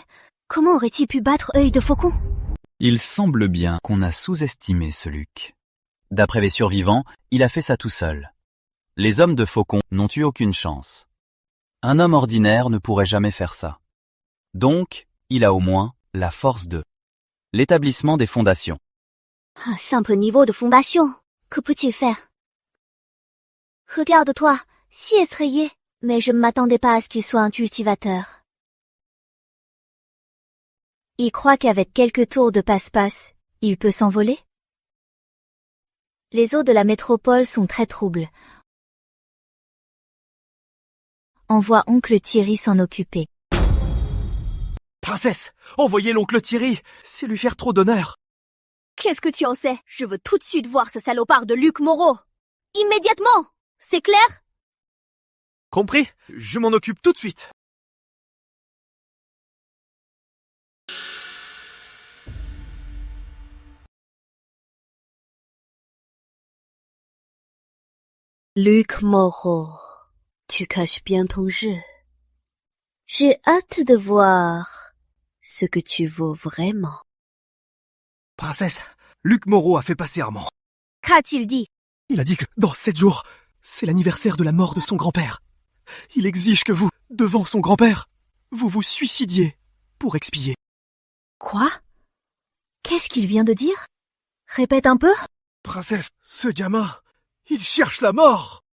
Comment aurait-il pu battre Œil de Faucon? Il semble bien qu'on a sous-estimé ce Luc. D'après les survivants, il a fait ça tout seul. Les hommes de Faucon n'ont eu aucune chance. Un homme ordinaire ne pourrait jamais faire ça. Donc, il a au moins la force de l'établissement des fondations. Un simple niveau de fondation. Que peut-il faire? Regarde-toi, si effrayé. Mais je ne m'attendais pas à ce qu'il soit un cultivateur. Il croit qu'avec quelques tours de passe-passe, il peut s'envoler? Les eaux de la métropole sont très troubles. Envoie oncle Thierry s'en occuper. Princesse, envoyez l'oncle Thierry, c'est lui faire trop d'honneur. Qu'est-ce que tu en sais? Je veux tout de suite voir ce salopard de Luc Moreau. Immédiatement! C'est clair? Compris? Je m'en occupe tout de suite. Luc Moreau, tu caches bien ton jeu. J'ai hâte de voir ce que tu vaux vraiment. Princesse, Luc Moreau a fait passer serment. Qu'a-t-il dit? Il a dit que dans 7 jours, c'est l'anniversaire de la mort de son grand-père. Il exige que vous, devant son grand-père, vous vous suicidiez pour expier. Quoi? Qu'est-ce qu'il vient de dire? Répète un peu. Princesse, ce gamin, il cherche la mort.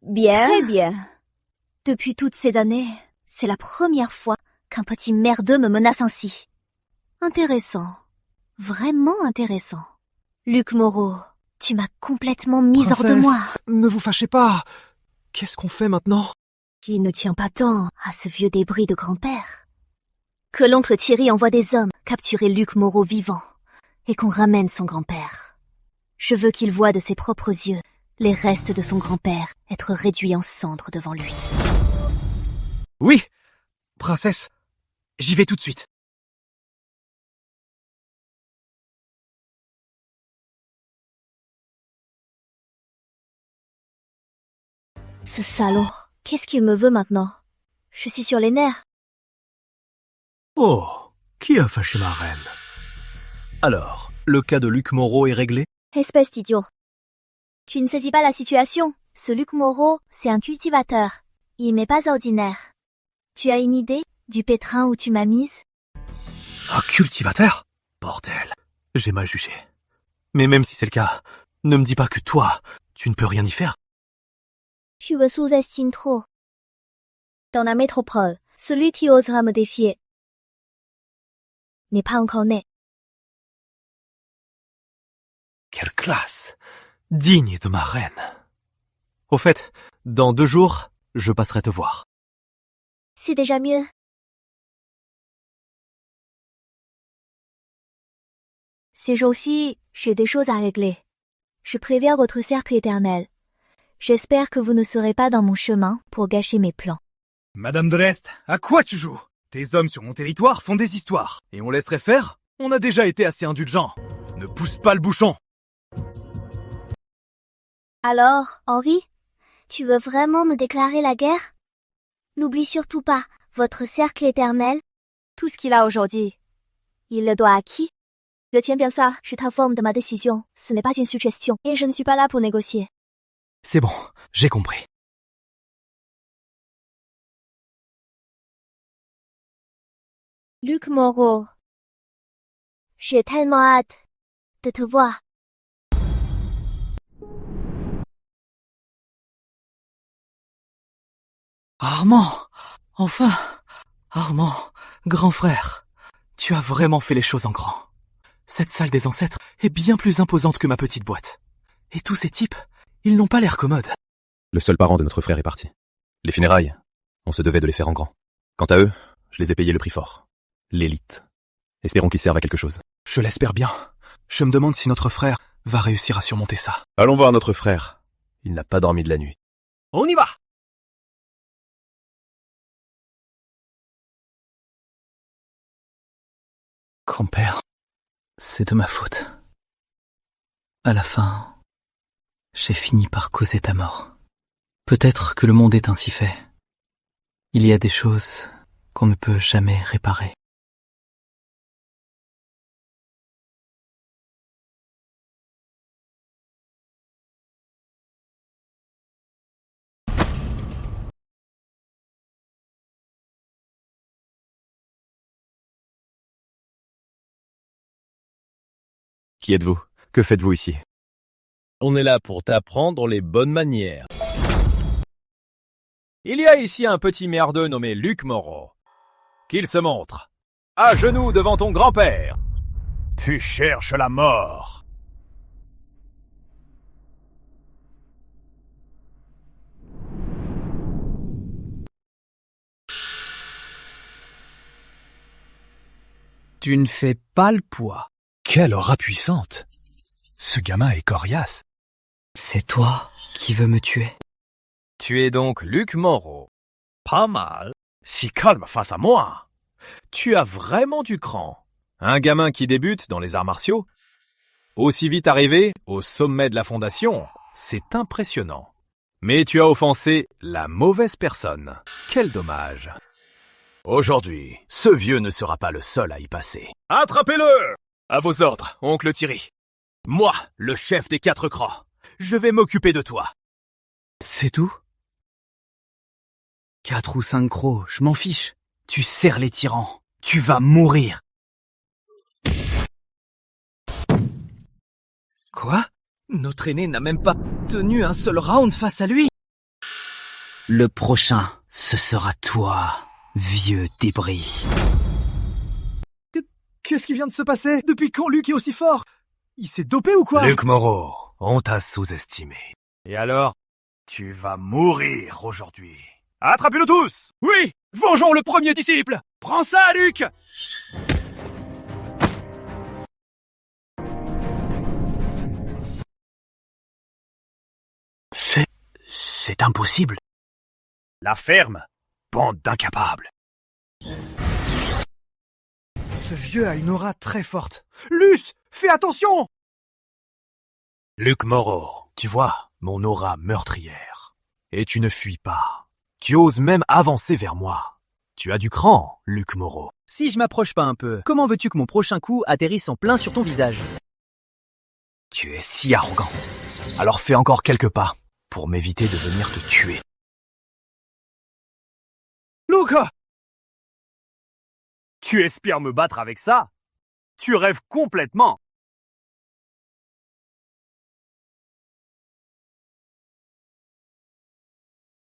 Bien. Très bien. Depuis toutes ces années, c'est la première fois qu'un petit merdeux me menace ainsi. Intéressant. Vraiment intéressant. Luc Moreau, tu m'as complètement mise hors de moi. Ne vous fâchez pas. Qu'est-ce qu'on fait maintenant? Qui ne tient pas tant à ce vieux débris de grand-père. Que l'oncle Thierry envoie des hommes capturer Luc Moreau vivant et qu'on ramène son grand-père. Je veux qu'il voie de ses propres yeux les restes de son grand-père être réduits en cendres devant lui. Oui, princesse, j'y vais tout de suite. Ce salaud, qu'est-ce qu'il me veut maintenant? Je suis sur les nerfs. Oh, qui a fâché ma reine? Alors, le cas de Luc Moreau est réglé? Espèce d'idiot. Tu ne saisis pas la situation. Ce Luc Moreau, c'est un cultivateur. Il n'est pas ordinaire. Tu as une idée du pétrin où tu m'as mise? Un cultivateur? Bordel, j'ai mal jugé. Mais même si c'est le cas, ne me dis pas que toi, tu ne peux rien y faire. Tu me sous-estimes trop. Dans la métropole, celui qui osera me défier n'est pas encore né. Quelle classe! Digne de ma reine. Au fait, dans 2 jours, je passerai te voir. C'est déjà mieux. Ces jours-ci, j'ai des choses à régler. Je préviens votre cercle éternel. J'espère que vous ne serez pas dans mon chemin pour gâcher mes plans. Madame Drest, à quoi tu joues? Tes hommes sur mon territoire font des histoires. Et on laisserait faire? On a déjà été assez indulgents. Ne pousse pas le bouchon. Alors, Henri, tu veux vraiment me déclarer la guerre? N'oublie surtout pas votre cercle éternel. Tout ce qu'il a aujourd'hui, il le doit à qui? Retiens bien ça, je t'informe de ma décision. Ce n'est pas une suggestion et je ne suis pas là pour négocier. C'est bon, j'ai compris. Luc Moreau, j'ai tellement hâte de te voir. Armand! Enfin! Armand, grand frère, tu as vraiment fait les choses en grand. Cette salle des ancêtres est bien plus imposante que ma petite boîte. Et tous ces types, ils n'ont pas l'air commodes. Le seul parent de notre frère est parti. Les funérailles, on se devait de les faire en grand. Quant à eux, je les ai payés le prix fort. L'élite. Espérons qu'ils servent à quelque chose. Je l'espère bien. Je me demande si notre frère va réussir à surmonter ça. Allons voir notre frère. Il n'a pas dormi de la nuit. On y va! Grand-père, c'est de ma faute. À la fin, j'ai fini par causer ta mort. Peut-être que le monde est ainsi fait. Il y a des choses qu'on ne peut jamais réparer. Qui êtes-vous? Que faites-vous ici? On est là pour t'apprendre les bonnes manières. Il y a ici un petit merdeux nommé Luc Moreau. Qu'il se montre. À genoux devant ton grand-père. Tu cherches la mort. Tu ne fais pas le poids. Quelle aura puissante! Ce gamin est coriace. C'est toi qui veux me tuer. Tu es donc Luc Moreau. Pas mal. Si calme face à moi. Tu as vraiment du cran. Un gamin qui débute dans les arts martiaux. Aussi vite arrivé au sommet de la fondation, c'est impressionnant. Mais tu as offensé la mauvaise personne. Quel dommage. Aujourd'hui, ce vieux ne sera pas le seul à y passer. Attrapez-le! À vos ordres, oncle Thierry. Moi, le chef des 4 crans. Je vais m'occuper de toi. C'est tout? 4 ou 5 crocs, je m'en fiche. Tu serres les tyrans. Tu vas mourir. Quoi? Notre aîné n'a même pas tenu un seul round face à lui. Le prochain, ce sera toi, vieux débris. Qu'est-ce qui vient de se passer? Depuis quand Luc est aussi fort? Il s'est dopé ou quoi? Luc Moreau, on t'a sous-estimé. Et alors, tu vas mourir aujourd'hui. Attrapez-le tous! Oui! Vengeons le premier disciple! Prends ça, Luc! C'est impossible. La ferme, bande d'incapables. Ce vieux a une aura très forte. Luce, fais attention! Luc Moreau, tu vois, mon aura meurtrière. Et tu ne fuis pas. Tu oses même avancer vers moi. Tu as du cran, Luc Moreau. Si je m'approche pas un peu, comment veux-tu que mon prochain coup atterrisse en plein sur ton visage? Tu es si arrogant. Alors fais encore quelques pas pour m'éviter de venir te tuer. Luca! Tu espères me battre avec ça? Tu rêves complètement.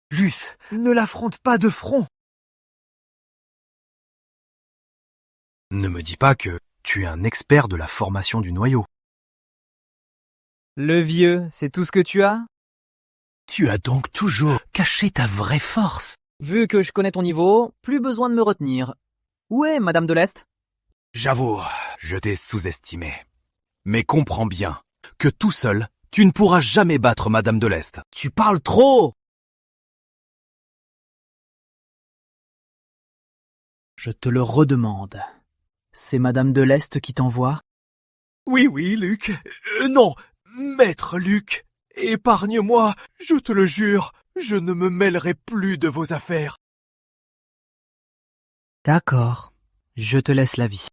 Luce, ne l'affronte pas de front. Ne me dis pas que tu es un expert de la formation du noyau. Le vieux, c'est tout ce que tu as? Tu as donc toujours caché ta vraie force. Vu que je connais ton niveau, plus besoin de me retenir. Où est Madame de l'Est? J'avoue, je t'ai sous-estimé. Mais comprends bien que tout seul, tu ne pourras jamais battre Madame de l'Est. Tu parles trop! Je te le redemande. C'est Madame de l'Est qui t'envoie? Oui, Luc. Non, maître Luc. Épargne-moi, je te le jure. Je ne me mêlerai plus de vos affaires. D'accord. Je te laisse la vie.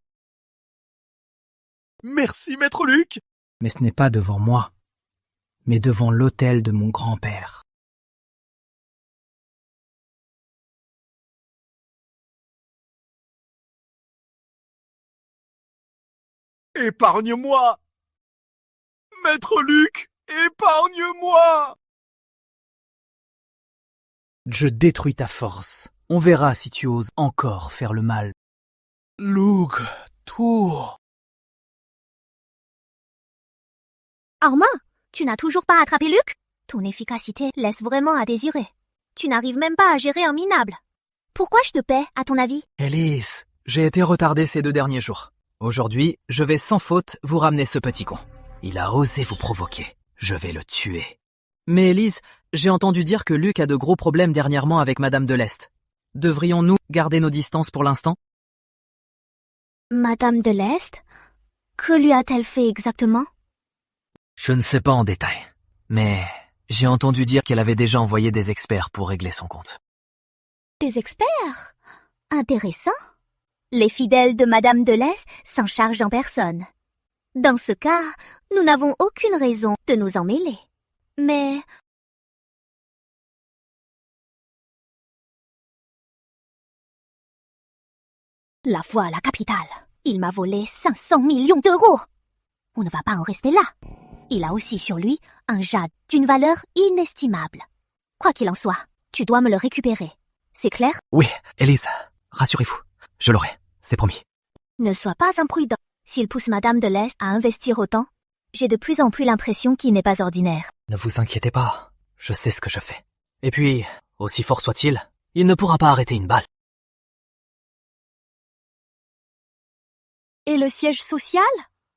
Merci, maître Luc. Mais ce n'est pas devant moi, mais devant l'autel de mon grand-père. Épargne-moi. Maître Luc, épargne-moi. Je détruis ta force. On verra si tu oses encore faire le mal. Luc, tour. Armand, tu n'as toujours pas attrapé Luc? Ton efficacité laisse vraiment à désirer. Tu n'arrives même pas à gérer un minable. Pourquoi je te paie, à ton avis? Elise, j'ai été retardé ces 2 derniers jours. Aujourd'hui, je vais sans faute vous ramener ce petit con. Il a osé vous provoquer. Je vais le tuer. Mais Elise, j'ai entendu dire que Luc a de gros problèmes dernièrement avec Madame de l'Est. Devrions-nous garder nos distances pour l'instant? Madame de l'Est? Que lui a-t-elle fait exactement? Je ne sais pas en détail, mais j'ai entendu dire qu'elle avait déjà envoyé des experts pour régler son compte. Des experts? Intéressant. Les fidèles de Madame de l'Est s'en chargent en personne. Dans ce cas, nous n'avons aucune raison de nous en mêler. Mais... La fois à la capitale, il m'a volé 500 millions d'euros. On ne va pas en rester là. Il a aussi sur lui un jade d'une valeur inestimable. Quoi qu'il en soit, tu dois me le récupérer. C'est clair? Oui, Elise, rassurez-vous, je l'aurai, c'est promis. Ne sois pas imprudent. S'il pousse Madame de l'Est à investir autant, j'ai de plus en plus l'impression qu'il n'est pas ordinaire. Ne vous inquiétez pas, je sais ce que je fais. Et puis, aussi fort soit-il, il ne pourra pas arrêter une balle. Et le siège social?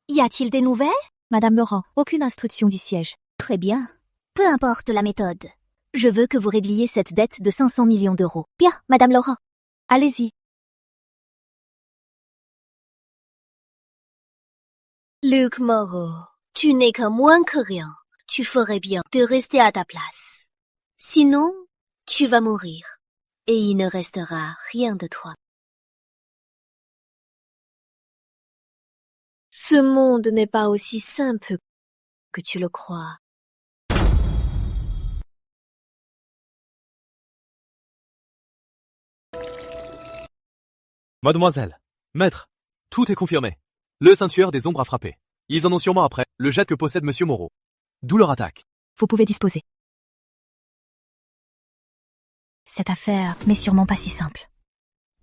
Y a-t-il des nouvelles? Madame Laurent, aucune instruction du siège. Très bien. Peu importe la méthode. Je veux que vous régliez cette dette de 500 millions d'euros. Bien, Madame Laurent. Allez-y. Luc Moreau, tu n'es qu'un moins que rien. Tu ferais bien de rester à ta place. Sinon, tu vas mourir. Et il ne restera rien de toi. Ce monde n'est pas aussi simple que tu le crois. Mademoiselle, maître, tout est confirmé. Le sanctuaire des ombres a frappé. Ils en ont sûrement après le jet que possède Monsieur Moreau. D'où leur attaque. Vous pouvez disposer. Cette affaire n'est sûrement pas si simple.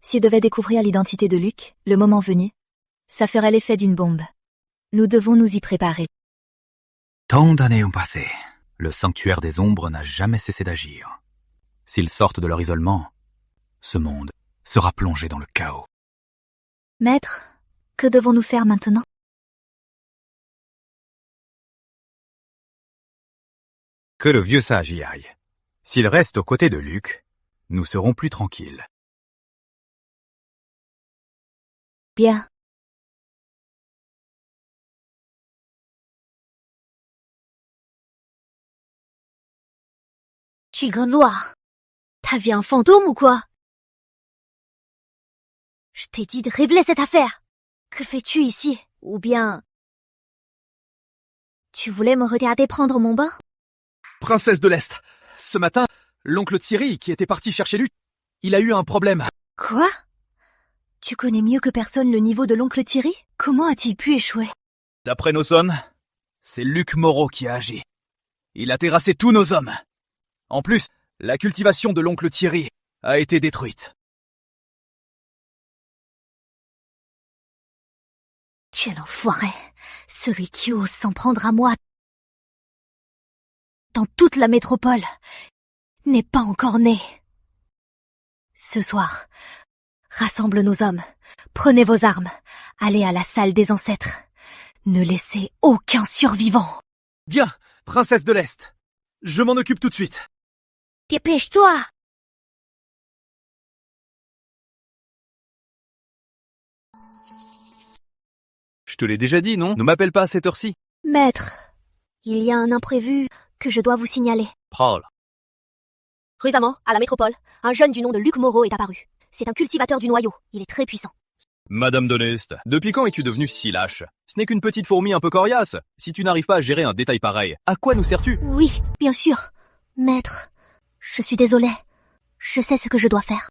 S'il devait découvrir l'identité de Luc, le moment venu, ça ferait l'effet d'une bombe. Nous devons nous y préparer. Tant d'années ont passé. Le sanctuaire des ombres n'a jamais cessé d'agir. S'ils sortent de leur isolement, ce monde sera plongé dans le chaos. Maître, que devons-nous faire maintenant? Que le vieux sage y aille. S'il reste aux côtés de Luc, nous serons plus tranquilles. Bien. Tigre noir, t'as vu un fantôme ou quoi? Je t'ai dit de régler cette affaire. Que fais-tu ici? Ou bien... Tu voulais me regarder prendre mon bain? Princesse de l'Est, ce matin, l'oncle Thierry, qui était parti chercher Luc, il a eu un problème. Quoi? Tu connais mieux que personne le niveau de l'oncle Thierry? Comment a-t-il pu échouer? D'après nos hommes, c'est Luc Moreau qui a agi. Il a terrassé tous nos hommes. En plus, la cultivation de l'oncle Thierry a été détruite. Quel enfoiré! Celui qui ose s'en prendre à moi dans toute la métropole n'est pas encore né. Ce soir, rassemble nos hommes, prenez vos armes, allez à la salle des ancêtres. Ne laissez aucun survivant. Bien, princesse de l'Est, je m'en occupe tout de suite. Dépêche-toi! Je te l'ai déjà dit, non? Ne m'appelle pas à cette heure-ci. Maître, il y a un imprévu que je dois vous signaler. Parle. Récemment, à la métropole, un jeune du nom de Luc Moreau est apparu. C'est un cultivateur du noyau, il est très puissant. Madame de l'Est, depuis quand es-tu devenue si lâche? Ce n'est qu'une petite fourmi un peu coriace. Si tu n'arrives pas à gérer un détail pareil, à quoi nous sers-tu? Oui, bien sûr. Maître, je suis désolée. Je sais ce que je dois faire.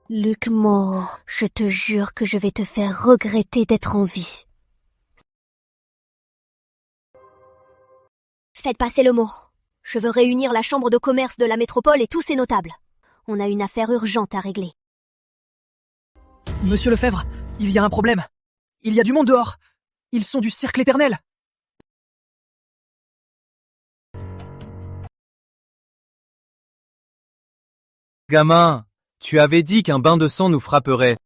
Luc Moreau, je te jure que je vais te faire regretter d'être en vie. Faites passer le mot. Je veux réunir la chambre de commerce de la métropole et tous ses notables. On a une affaire urgente à régler. Monsieur Lefebvre, il y a un problème. Il y a du monde dehors. Ils sont du cercle éternel. Gamin, tu avais dit qu'un bain de sang nous frapperait.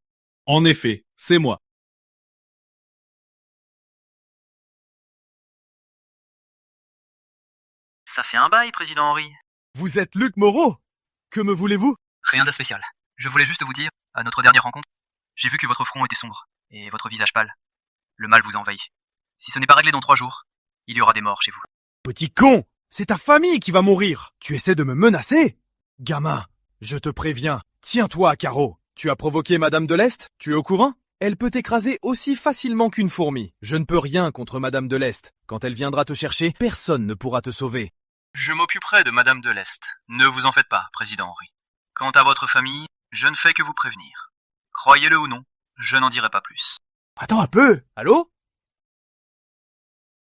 En effet, c'est moi. Ça fait un bail, président Henry. Vous êtes Luc Moreau? Que me voulez-vous? Rien de spécial. Je voulais juste vous dire, à notre dernière rencontre, j'ai vu que votre front était sombre, et votre visage pâle. Le mal vous a envahi. Si ce n'est pas réglé dans 3 jours, il y aura des morts chez vous. Petit con! C'est ta famille qui va mourir! Tu essaies de me menacer? Gamin, je te préviens, tiens-toi à carreau. Tu as provoqué Madame de l'Est? Tu es au courant? Elle peut t'écraser aussi facilement qu'une fourmi. Je ne peux rien contre Madame de l'Est. Quand elle viendra te chercher, personne ne pourra te sauver. Je m'occuperai de Madame de l'Est. Ne vous en faites pas, président Henry. Quant à votre famille, je ne fais que vous prévenir. Croyez-le ou non, je n'en dirai pas plus. Attends un peu! Allô?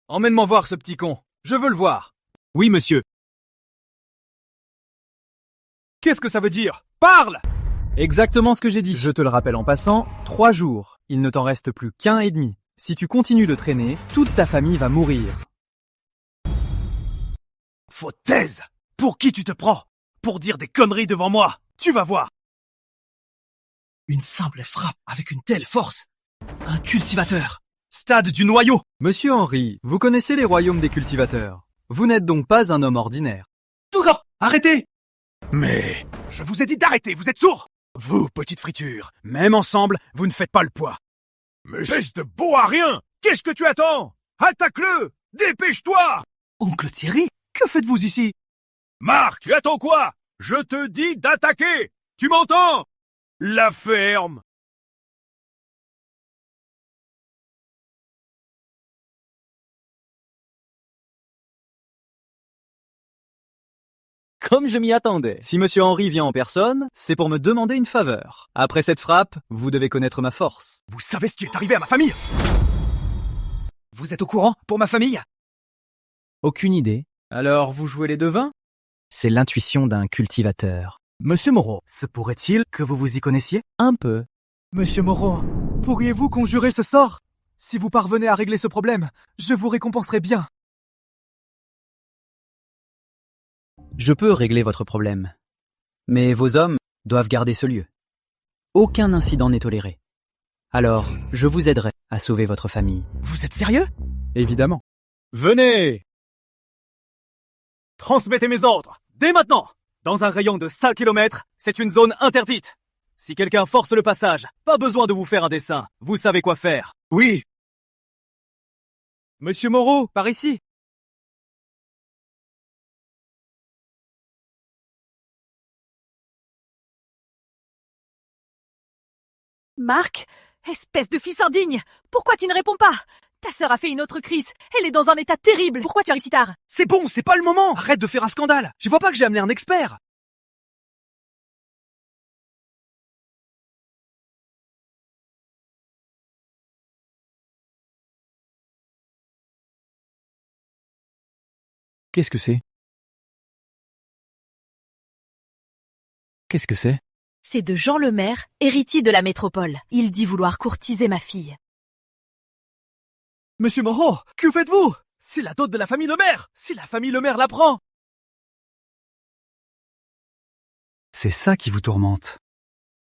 Emmène-moi voir ce petit con. Je veux le voir. Oui, monsieur. Qu'est-ce que ça veut dire? Parle! Exactement ce que j'ai dit. Je te le rappelle en passant, 3 jours. Il ne t'en reste plus qu'un et demi. Si tu continues de traîner, toute ta famille va mourir. Foutaise! Pour qui tu te prends? Pour dire des conneries devant moi? Tu vas voir! Une simple frappe avec une telle force! Un cultivateur! Stade du noyau! Monsieur Henry, vous connaissez les royaumes des cultivateurs. Vous n'êtes donc pas un homme ordinaire. Tout grand! Arrêtez! Mais, je vous ai dit d'arrêter, vous êtes sourds! Vous, petite friture, même ensemble, vous ne faites pas le poids. Mais espèce de beau à rien! Qu'est-ce que tu attends? Attaque-le! Dépêche-toi! Oncle Thierry, que faites-vous ici? Marc, tu attends quoi? Je te dis d'attaquer! Tu m'entends? La ferme! Comme je m'y attendais. Si Monsieur Henry vient en personne, c'est pour me demander une faveur. Après cette frappe, vous devez connaître ma force. Vous savez ce qui est arrivé à ma famille? Vous êtes au courant pour ma famille? Aucune idée. Alors vous jouez les devins? C'est l'intuition d'un cultivateur. Monsieur Moreau, se pourrait-il que vous vous y connaissiez? Un peu. Monsieur Moreau, pourriez-vous conjurer ce sort? Si vous parvenez à régler ce problème, je vous récompenserai bien. Je peux régler votre problème. Mais vos hommes doivent garder ce lieu. Aucun incident n'est toléré. Alors, je vous aiderai à sauver votre famille. Vous êtes sérieux? Évidemment. Venez! Transmettez mes ordres, dès maintenant! Dans un rayon de 5 km, c'est une zone interdite. Si quelqu'un force le passage, pas besoin de vous faire un dessin. Vous savez quoi faire. Oui! Monsieur Moreau, par ici! Marc, espèce de fils indigne! Pourquoi tu ne réponds pas? Ta sœur a fait une autre crise. Elle est dans un état terrible. Pourquoi tu arrives si tard? C'est bon, c'est pas le moment! Arrête de faire un scandale! Je vois pas que j'ai amené un expert! Qu'est-ce que c'est? Qu'est-ce que c'est? C'est de Jean le maire, héritier de la métropole. Il dit vouloir courtiser ma fille. Monsieur Moreau, que faites-vous? C'est la dot de la famille Le Maire! Si la famille Le Maire la prend! C'est ça qui vous tourmente.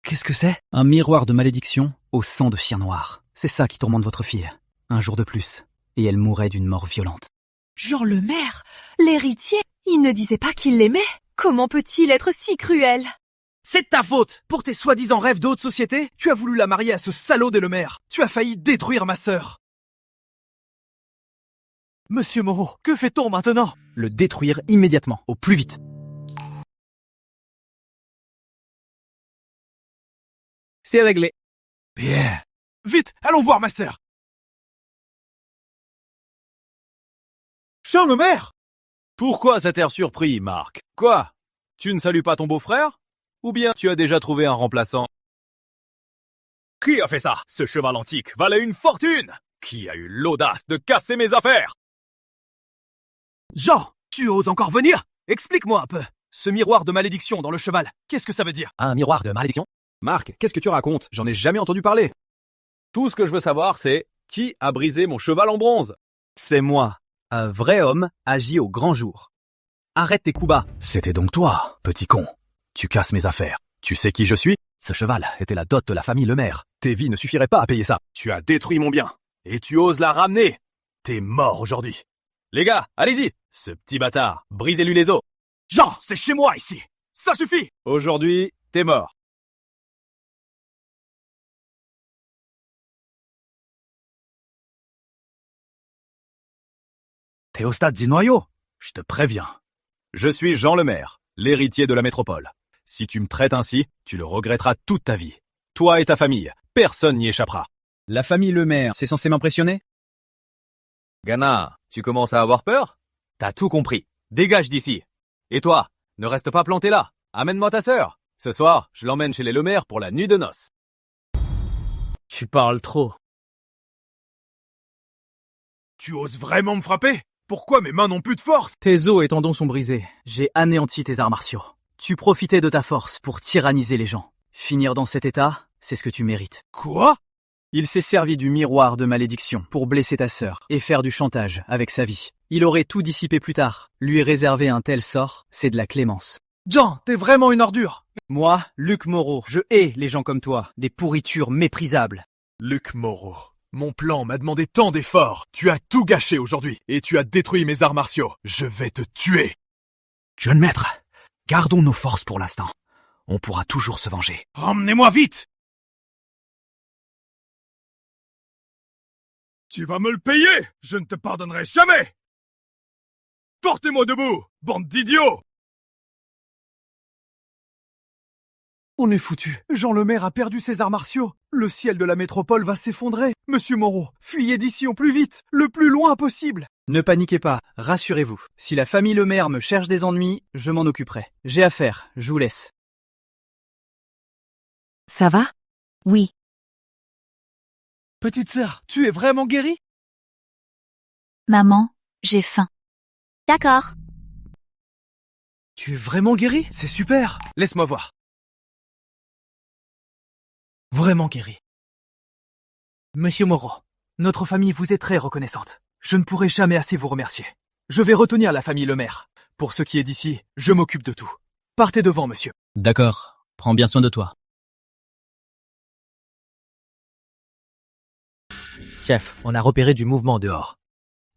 Qu'est-ce que c'est? Un miroir de malédiction au sang de chien noir. C'est ça qui tourmente votre fille. Un jour de plus, et elle mourrait d'une mort violente. Jean le maire, l'héritier, il ne disait pas qu'il l'aimait. Comment peut-il être si cruel? C'est de ta faute! Pour tes soi-disant rêves de haute société, tu as voulu la marier à ce salaud des Le Maire. Tu as failli détruire ma sœur. Monsieur Moreau, que fait-on maintenant? Le détruire immédiatement, au plus vite. C'est réglé. Bien. Vite, allons voir ma sœur. Jean Le Maire! Pourquoi cet air surpris, Marc? Quoi? Tu ne salues pas ton beau-frère? Ou bien tu as déjà trouvé un remplaçant? Qui a fait ça? Ce cheval antique valait une fortune! Qui a eu l'audace de casser mes affaires? Jean, tu oses encore venir? Explique-moi un peu. Ce miroir de malédiction dans le cheval, qu'est-ce que ça veut dire? Un miroir de malédiction? Marc, qu'est-ce que tu racontes? J'en ai jamais entendu parler. Tout ce que je veux savoir, c'est qui a brisé mon cheval en bronze? C'est moi. Un vrai homme agit au grand jour. Arrête tes coups bas. C'était donc toi, petit con. Tu casses mes affaires. Tu sais qui je suis? Ce cheval était la dot de la famille Le Maire. Tes vies ne suffiraient pas à payer ça. Tu as détruit mon bien. Et tu oses la ramener. T'es mort aujourd'hui. Les gars, allez-y. Ce petit bâtard, brisez-lui les os. Jean, c'est chez moi ici. Ça suffit. Aujourd'hui, t'es mort. T'es au stade du noyau. Je te préviens. Je suis Jean le Maire, l'héritier de la métropole. Si tu me traites ainsi, tu le regretteras toute ta vie. Toi et ta famille, personne n'y échappera. La famille Le Maire, c'est censé m'impressionner? Gana, tu commences à avoir peur? T'as tout compris. Dégage d'ici. Et toi, ne reste pas planté là. Amène-moi ta sœur. Ce soir, je l'emmène chez les Le Maire pour la nuit de noces. Tu parles trop. Tu oses vraiment me frapper? Pourquoi mes mains n'ont plus de force? Tes os et tendons sont brisés. J'ai anéanti tes arts martiaux. Tu profitais de ta force pour tyranniser les gens. Finir dans cet état, c'est ce que tu mérites. Quoi? Il s'est servi du miroir de malédiction pour blesser ta sœur et faire du chantage avec sa vie. Il aurait tout dissipé plus tard. Lui réserver un tel sort, c'est de la clémence. John, t'es vraiment une ordure. Moi, Luc Moreau, je hais les gens comme toi, des pourritures méprisables. Luc Moreau, mon plan m'a demandé tant d'efforts. Tu as tout gâché aujourd'hui et tu as détruit mes arts martiaux. Je vais te tuer. Jeune maître, gardons nos forces pour l'instant. On pourra toujours se venger. Emmenez-moi vite! Tu vas me le payer! Je ne te pardonnerai jamais! Portez-moi debout, bande d'idiots! On est foutu. Jean le maire a perdu ses arts martiaux. Le ciel de la métropole va s'effondrer. Monsieur Moreau, fuyez d'ici au plus vite, le plus loin possible. Ne paniquez pas, rassurez-vous. Si la famille le maire me cherche des ennuis, je m'en occuperai. J'ai affaire, je vous laisse. Ça va? Oui. Petite sœur, tu es vraiment guérie? Maman, j'ai faim. D'accord. Tu es vraiment guérie? C'est super. Laisse-moi voir. Vraiment guérie. Monsieur Moreau, notre famille vous est très reconnaissante. Je ne pourrai jamais assez vous remercier. Je vais retenir la famille le maire. Pour ce qui est d'ici, je m'occupe de tout. Partez devant, monsieur. D'accord. Prends bien soin de toi. Chef, on a repéré du mouvement dehors.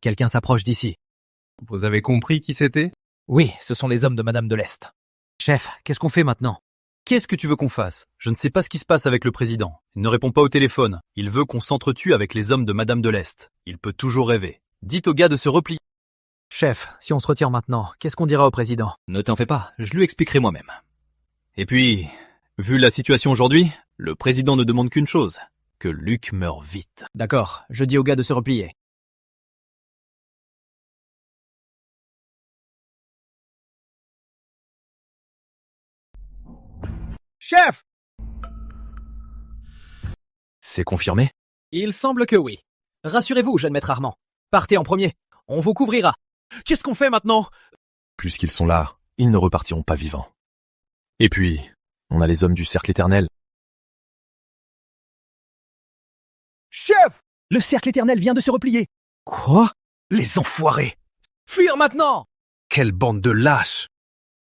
Quelqu'un s'approche d'ici. Vous avez compris qui c'était? Oui, ce sont les hommes de Madame de l'Est. Chef, qu'est-ce qu'on fait maintenant? Qu'est-ce que tu veux qu'on fasse? Je ne sais pas ce qui se passe avec le président. Il ne répond pas au téléphone. Il veut qu'on s'entretue avec les hommes de Madame de l'Est. Il peut toujours rêver. Dites au gars de se replier. Chef, si on se retire maintenant, qu'est-ce qu'on dira au président? Ne t'en fais pas, je lui expliquerai moi-même. Et puis, vu la situation aujourd'hui, le président ne demande qu'une chose. Que Luc meure vite. D'accord, je dis au gars de se replier. Chef! C'est confirmé? Il semble que oui. Rassurez-vous, jeune maître Armand. Partez en premier, on vous couvrira. Qu'est-ce qu'on fait maintenant? Puisqu'ils sont là, ils ne repartiront pas vivants. Et puis, on a les hommes du cercle éternel. Chef! Le cercle éternel vient de se replier. Quoi? Les enfoirés! Fuir maintenant! Quelle bande de lâches!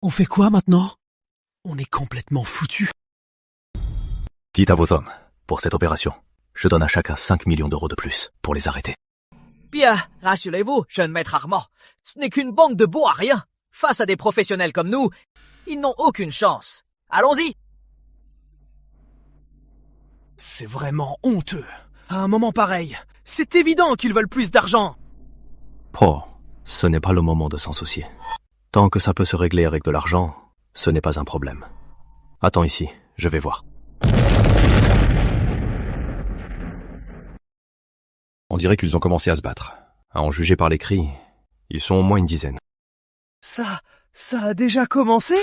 On fait quoi maintenant? On est complètement foutus. Dites à vos hommes, pour cette opération, je donne à chacun 5 millions d'euros de plus pour les arrêter. Bien, rassurez-vous, jeune maître Armand. Ce n'est qu'une bande de beaux à rien. Face à des professionnels comme nous, ils n'ont aucune chance. Allons-y! C'est vraiment honteux. À un moment pareil, c'est évident qu'ils veulent plus d'argent. Oh, ce n'est pas le moment de s'en soucier. Tant que ça peut se régler avec de l'argent, ce n'est pas un problème. Attends ici, je vais voir. On dirait qu'ils ont commencé à se battre. À en juger par les cris, ils sont au moins une dizaine. Ça a déjà commencé?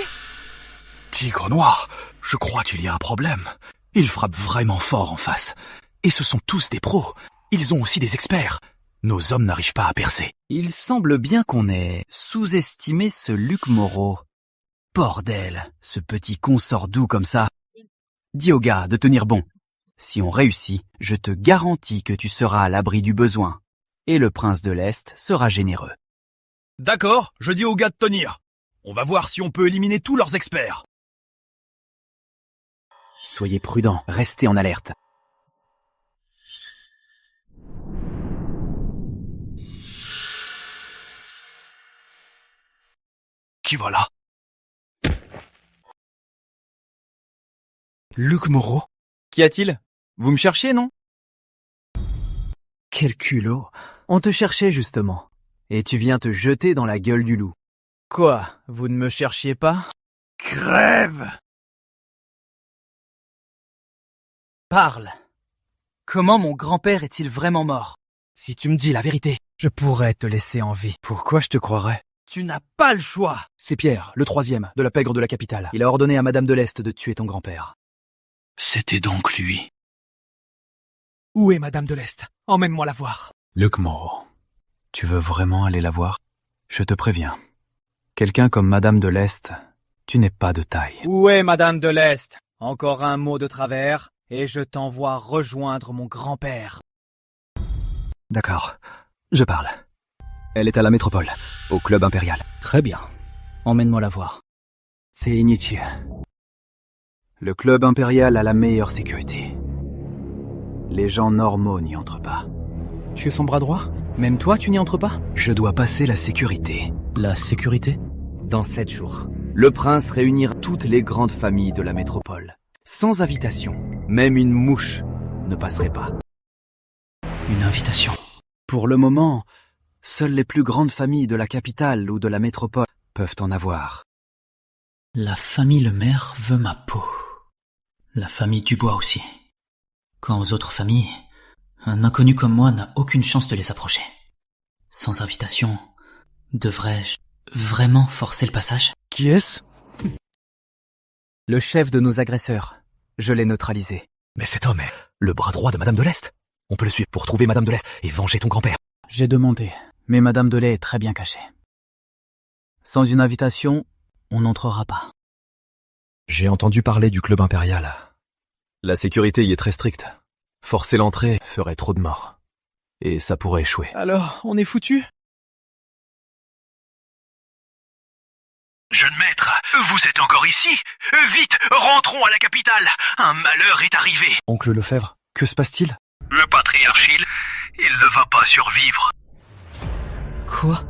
Tigre noir, je crois qu'il y a un problème. Ils frappent vraiment fort en face. Et ce sont tous des pros. Ils ont aussi des experts. Nos hommes n'arrivent pas à percer. Il semble bien qu'on ait sous-estimé ce Luc Moreau. Bordel, ce petit con sort doux comme ça. Dis au gars de tenir bon. Si on réussit, je te garantis que tu seras à l'abri du besoin. Et le prince de l'Est sera généreux. D'accord, je dis aux gars de tenir. On va voir si on peut éliminer tous leurs experts. Soyez prudents, restez en alerte. Qui va là? Luc Moreau? Qu'y a-t-il? Vous me cherchiez, non? Quel culot. On te cherchait justement. Et tu viens te jeter dans la gueule du loup. Quoi? Vous ne me cherchiez pas? Crève! Parle. Comment mon grand-père est-il vraiment mort? Si tu me dis la vérité, je pourrais te laisser en vie. Pourquoi je te croirais? tu n'as pas le choix. C'est Pierre, le 3e, de la pègre de la capitale. Il a ordonné à Madame de l'Est de tuer ton grand-père. C'était donc lui. Où est Madame de l'Est? Emmène-moi la voir. Luc Moreau, tu veux vraiment aller la voir? Je te préviens. Quelqu'un comme Madame de l'Est, Tu n'es pas de taille. Où est Madame de l'Est? Encore un mot de travers, et je t'envoie rejoindre mon grand-père. D'accord, je parle. Elle est à la métropole, au club impérial. Très bien. Emmène-moi la voir. C'est inutile. Le club impérial a la meilleure sécurité. Les gens normaux n'y entrent pas. Tu es son bras droit? Même toi, tu n'y entres pas? Je dois passer la sécurité. La sécurité? Dans 7 jours, le prince réunira toutes les grandes familles de la métropole. Sans invitation, même une mouche ne passerait pas. Une invitation? Pour le moment, seules les plus grandes familles de la capitale ou de la métropole peuvent en avoir. La famille Le Maire veut ma peau. La famille Dubois aussi. Quant aux autres familles, un inconnu comme moi n'a aucune chance de les approcher. Sans invitation, devrais-je vraiment forcer le passage? Qui est-ce? Le chef de nos agresseurs. Je l'ai neutralisé. Mais cet homme est le bras droit de Madame de l'Est. On peut le suivre pour trouver Madame de l'Est et venger ton grand-père. J'ai demandé, mais Madame Delay est très bien cachée. Sans une invitation, on n'entrera pas. J'ai entendu parler du club impérial. La sécurité y est très stricte. Forcer l'entrée ferait trop de morts. Et ça pourrait échouer. Alors, on est foutu? Jeune maître, vous êtes encore ici? Vite, rentrons à la capitale. Un malheur est arrivé. Oncle Lefebvre, que se passe-t-il? Le patriarche, il ne va pas survivre. Quoi?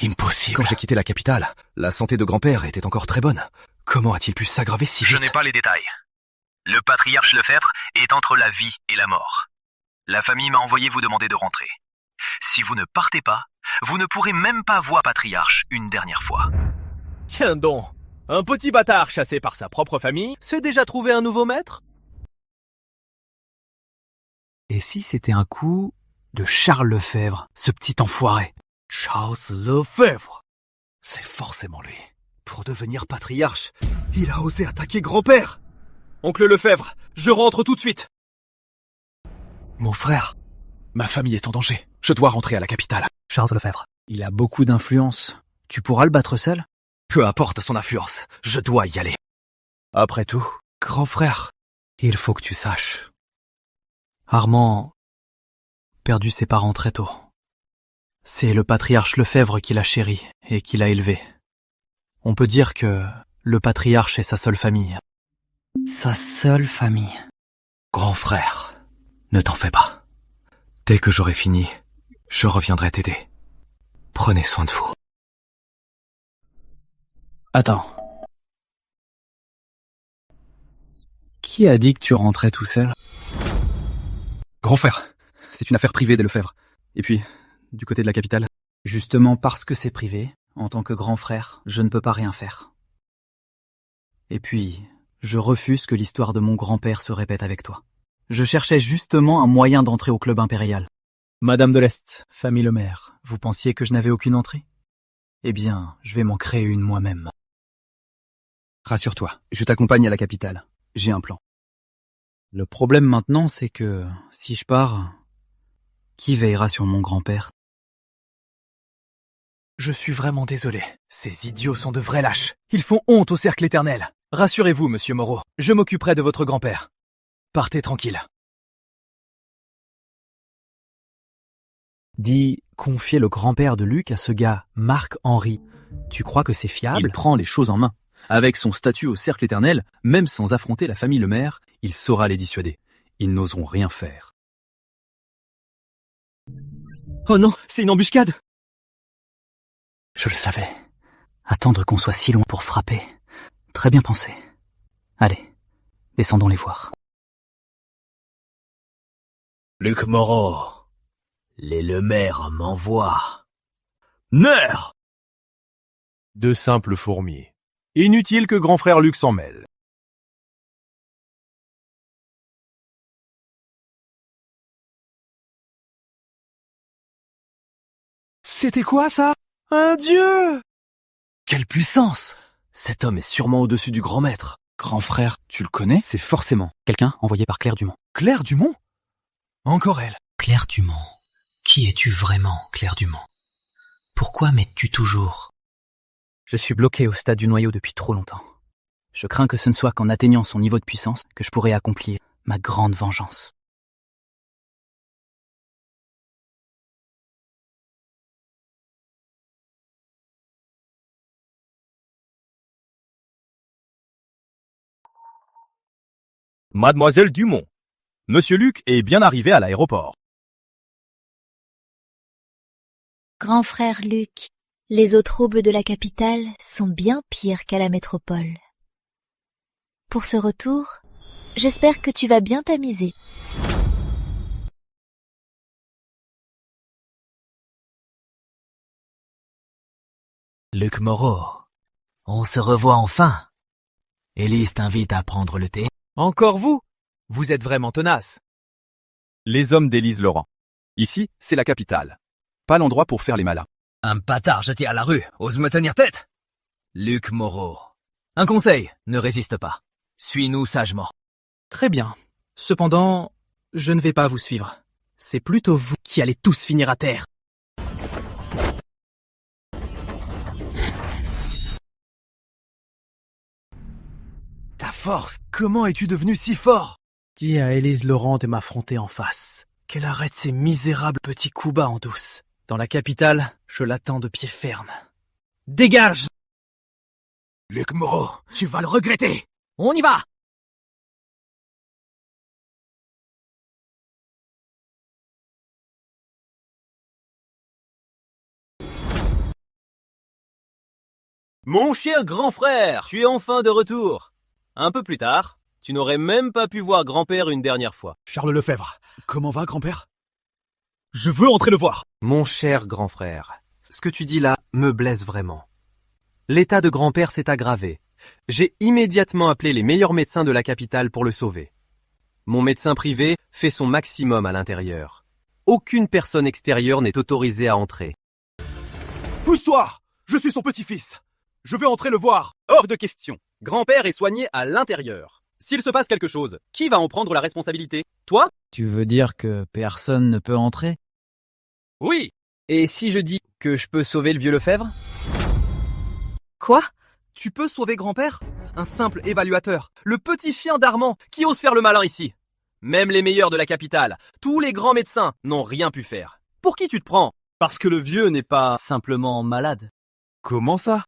Impossible. Quand j'ai quitté la capitale, la santé de grand-père était encore très bonne. Comment a-t-il pu s'aggraver si vite? Je n'ai pas les détails. Le patriarche Lefebvre est entre la vie et la mort. La famille m'a envoyé vous demander de rentrer. Si vous ne partez pas, vous ne pourrez même pas voir patriarche une dernière fois. Tiens donc, un petit bâtard chassé par sa propre famille s'est déjà trouvé un nouveau maître? Et si c'était un coup de Charles Lefebvre, ce petit enfoiré? Charles Lefebvre. C'est forcément lui. Pour devenir patriarche, il a osé attaquer grand-père. Oncle Lefebvre, je rentre tout de suite. Mon frère, ma famille est en danger. Je dois rentrer à la capitale. Charles Lefebvre, il a beaucoup d'influence. Tu pourras le battre seul? Peu importe son influence, je dois y aller. Après tout, grand frère, il faut que tu saches. Armand perdu ses parents très tôt. C'est le patriarche Lefebvre qui l'a chéri et qui l'a élevé. On peut dire que le patriarche est sa seule famille. Sa seule famille. Grand frère, ne t'en fais pas. Dès que j'aurai fini, je reviendrai t'aider. Prenez soin de vous. Attends. Qui a dit que tu rentrais tout seul? Grand frère, c'est une affaire privée des Lefebvre. Et puis, du côté de la capitale. Justement parce que c'est privé, en tant que grand frère, je ne peux pas rien faire. Et puis, je refuse que l'histoire de mon grand-père se répète avec toi. Je cherchais justement un moyen d'entrer au club impérial. Madame de l'Est, famille Le Maire, vous pensiez que je n'avais aucune entrée? Eh bien, je vais m'en créer une moi-même. Rassure-toi, je t'accompagne à la capitale. J'ai un plan. Le problème maintenant, c'est que, si je pars, qui veillera sur mon grand-père? Je suis vraiment désolé. Ces idiots sont de vrais lâches. Ils font honte au cercle éternel. Rassurez-vous, monsieur Moreau, je m'occuperai de votre grand-père. Partez tranquille. Dis, confier le grand-père de Luc à ce gars, Marc-Henri. Tu crois que c'est fiable? Il prend les choses en main. Avec son statut au cercle éternel, même sans affronter la famille Le Maire, il saura les dissuader. Ils n'oseront rien faire. Oh non, c'est une embuscade! Je le savais. Attendre qu'on soit si loin pour frapper. Très bien pensé. Allez, descendons les voir. Luc Moreau, les Le Maire m'envoient. Neur! De simples fourmis. Inutile que grand frère Luc s'en mêle. C'était quoi ça? Un dieu! Quelle puissance! Cet homme est sûrement au-dessus du grand maître. Grand frère, tu le connais? C'est forcément quelqu'un envoyé par Claire Dumont. Claire Dumont? Encore elle. Claire Dumont. Qui es-tu vraiment, Claire Dumont? Pourquoi m'aides-tu toujours? Je suis bloqué au stade du noyau depuis trop longtemps. Je crains que ce ne soit qu'en atteignant son niveau de puissance que je pourrai accomplir ma grande vengeance. Mademoiselle Dumont, Monsieur Luc est bien arrivé à l'aéroport. Grand frère Luc, les eaux troubles de la capitale sont bien pires qu'à la métropole. Pour ce retour, j'espère que tu vas bien t'amuser. Luc Moreau, on se revoit enfin. Élise t'invite à prendre le thé. Encore vous? Vous êtes vraiment tenace. Les hommes d'Élise Laurent. Ici, c'est la capitale. Pas l'endroit pour faire les malins. Un bâtard jeté à la rue ose me tenir tête. Luc Moreau. Un conseil, ne résiste pas. Suis-nous sagement. Très bien. Cependant, je ne vais pas vous suivre. C'est plutôt vous qui allez tous finir à terre. Ta force, comment es-tu devenu si fort? Dis à Élise Laurent de m'affronter en face. Qu'elle arrête ses misérables petits coups bas en douce. Dans la capitale, je l'attends de pied ferme. Dégage! Luc Moreau, tu vas le regretter. On y va! Mon cher grand frère, tu es enfin de retour. Un peu plus tard, tu n'aurais même pas pu voir grand-père une dernière fois. Charles Lefebvre, comment va grand-père? Je veux entrer le voir. Mon cher grand frère, ce que tu dis là me blesse vraiment. L'état de grand-père s'est aggravé. J'ai immédiatement appelé les meilleurs médecins de la capitale pour le sauver. Mon médecin privé fait son maximum à l'intérieur. Aucune personne extérieure n'est autorisée à entrer. Pousse-toi! Je suis son petit-fils. Je vais entrer le voir. Hors de question. Grand-père est soigné à l'intérieur. S'il se passe quelque chose, qui va en prendre la responsabilité? Toi? Tu veux dire que personne ne peut entrer? Oui. Et si je dis que je peux sauver le vieux Lefebvre? Quoi? Tu peux sauver grand-père? Un simple évaluateur, le petit chien d'Armand, qui ose faire le malin ici. Même les meilleurs de la capitale, tous les grands médecins n'ont rien pu faire. Pour qui tu te prends? Parce que le vieux n'est pas simplement malade. Comment ça?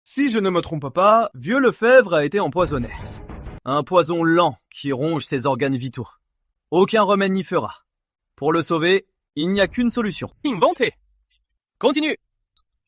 Si je ne me trompe pas, vieux Lefebvre a été empoisonné. Un poison lent qui ronge ses organes vitaux. Aucun remède n'y fera. Pour le sauver, il n'y a qu'une solution. Inventé. Continue.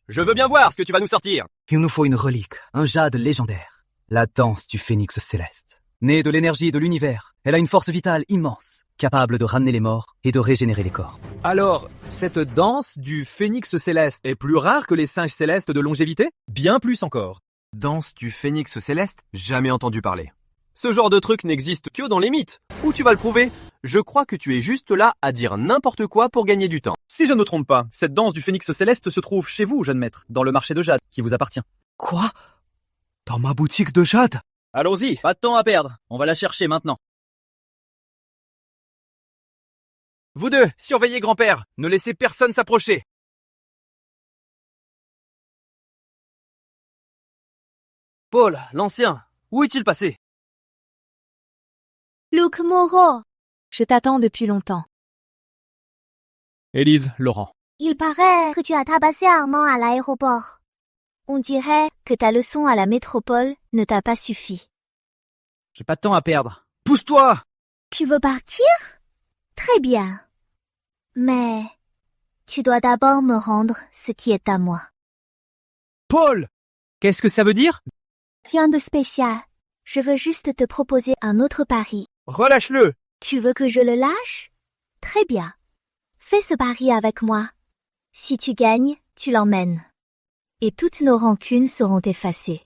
Je veux bien voir ce que tu vas nous sortir. Il nous faut une relique, un jade légendaire. La danse du phénix céleste. Née de l'énergie de l'univers, elle a une force vitale immense, capable de ramener les morts et de régénérer les corps. Alors, cette danse du phénix céleste est plus rare que les singes célestes de longévité? Bien plus encore. Danse du phénix céleste? Jamais entendu parler. Ce genre de truc n'existe que dans les mythes. Où tu vas le prouver? Je crois que tu es juste là à dire n'importe quoi pour gagner du temps. Si je ne me trompe pas, cette danse du phénix céleste se trouve chez vous, jeune maître, dans le marché de jade, qui vous appartient. Quoi? Dans ma boutique de jade? Allons-y, pas de temps à perdre. On va la chercher maintenant. Vous deux, surveillez grand-père. Ne laissez personne s'approcher. Paul, l'ancien, où est-il passé? Luc Moreau, Je t'attends depuis longtemps. Élise Laurent. il paraît que tu as tabassé Armand à l'aéroport. On dirait que ta leçon à la métropole ne t'a pas suffi. J'ai pas de temps à perdre. Pousse-toi! Tu veux partir? Très bien. Mais tu dois d'abord me rendre ce qui est à moi. Paul! Qu'est-ce que ça veut dire? Rien de spécial. Je veux juste te proposer un autre pari. Relâche-le! Tu veux que je le lâche? Très bien. Fais ce pari avec moi. Si tu gagnes, tu l'emmènes. Et toutes nos rancunes seront effacées.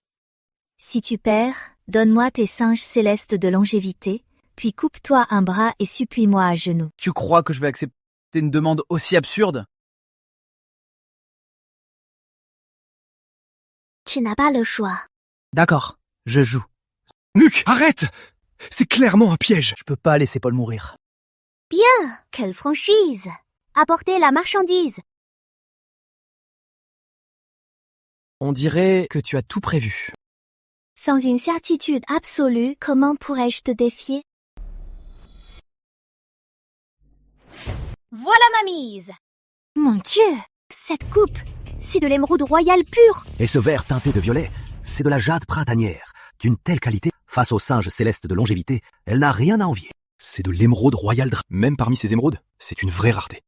Si tu perds, donne-moi tes singes célestes de longévité, puis coupe-toi un bras et supplie-moi à genoux. Tu crois que je vais accepter une demande aussi absurde? Tu n'as pas le choix. D'accord, je joue. Luc, arrête! C'est clairement un piège. Je peux pas laisser Paul mourir. Bien, quelle franchise! Apportez la marchandise. On dirait que tu as tout prévu. Sans une certitude absolue, comment pourrais-je te défier? Voilà ma mise! Mon Dieu! Cette coupe, c'est de l'émeraude royale pure! Et ce verre teinté de violet, c'est de la jade printanière. D'une telle qualité, face au singe céleste de longévité, elle n'a rien à envier. C'est de l'émeraude royale. Même parmi ces émeraudes, c'est une vraie rareté.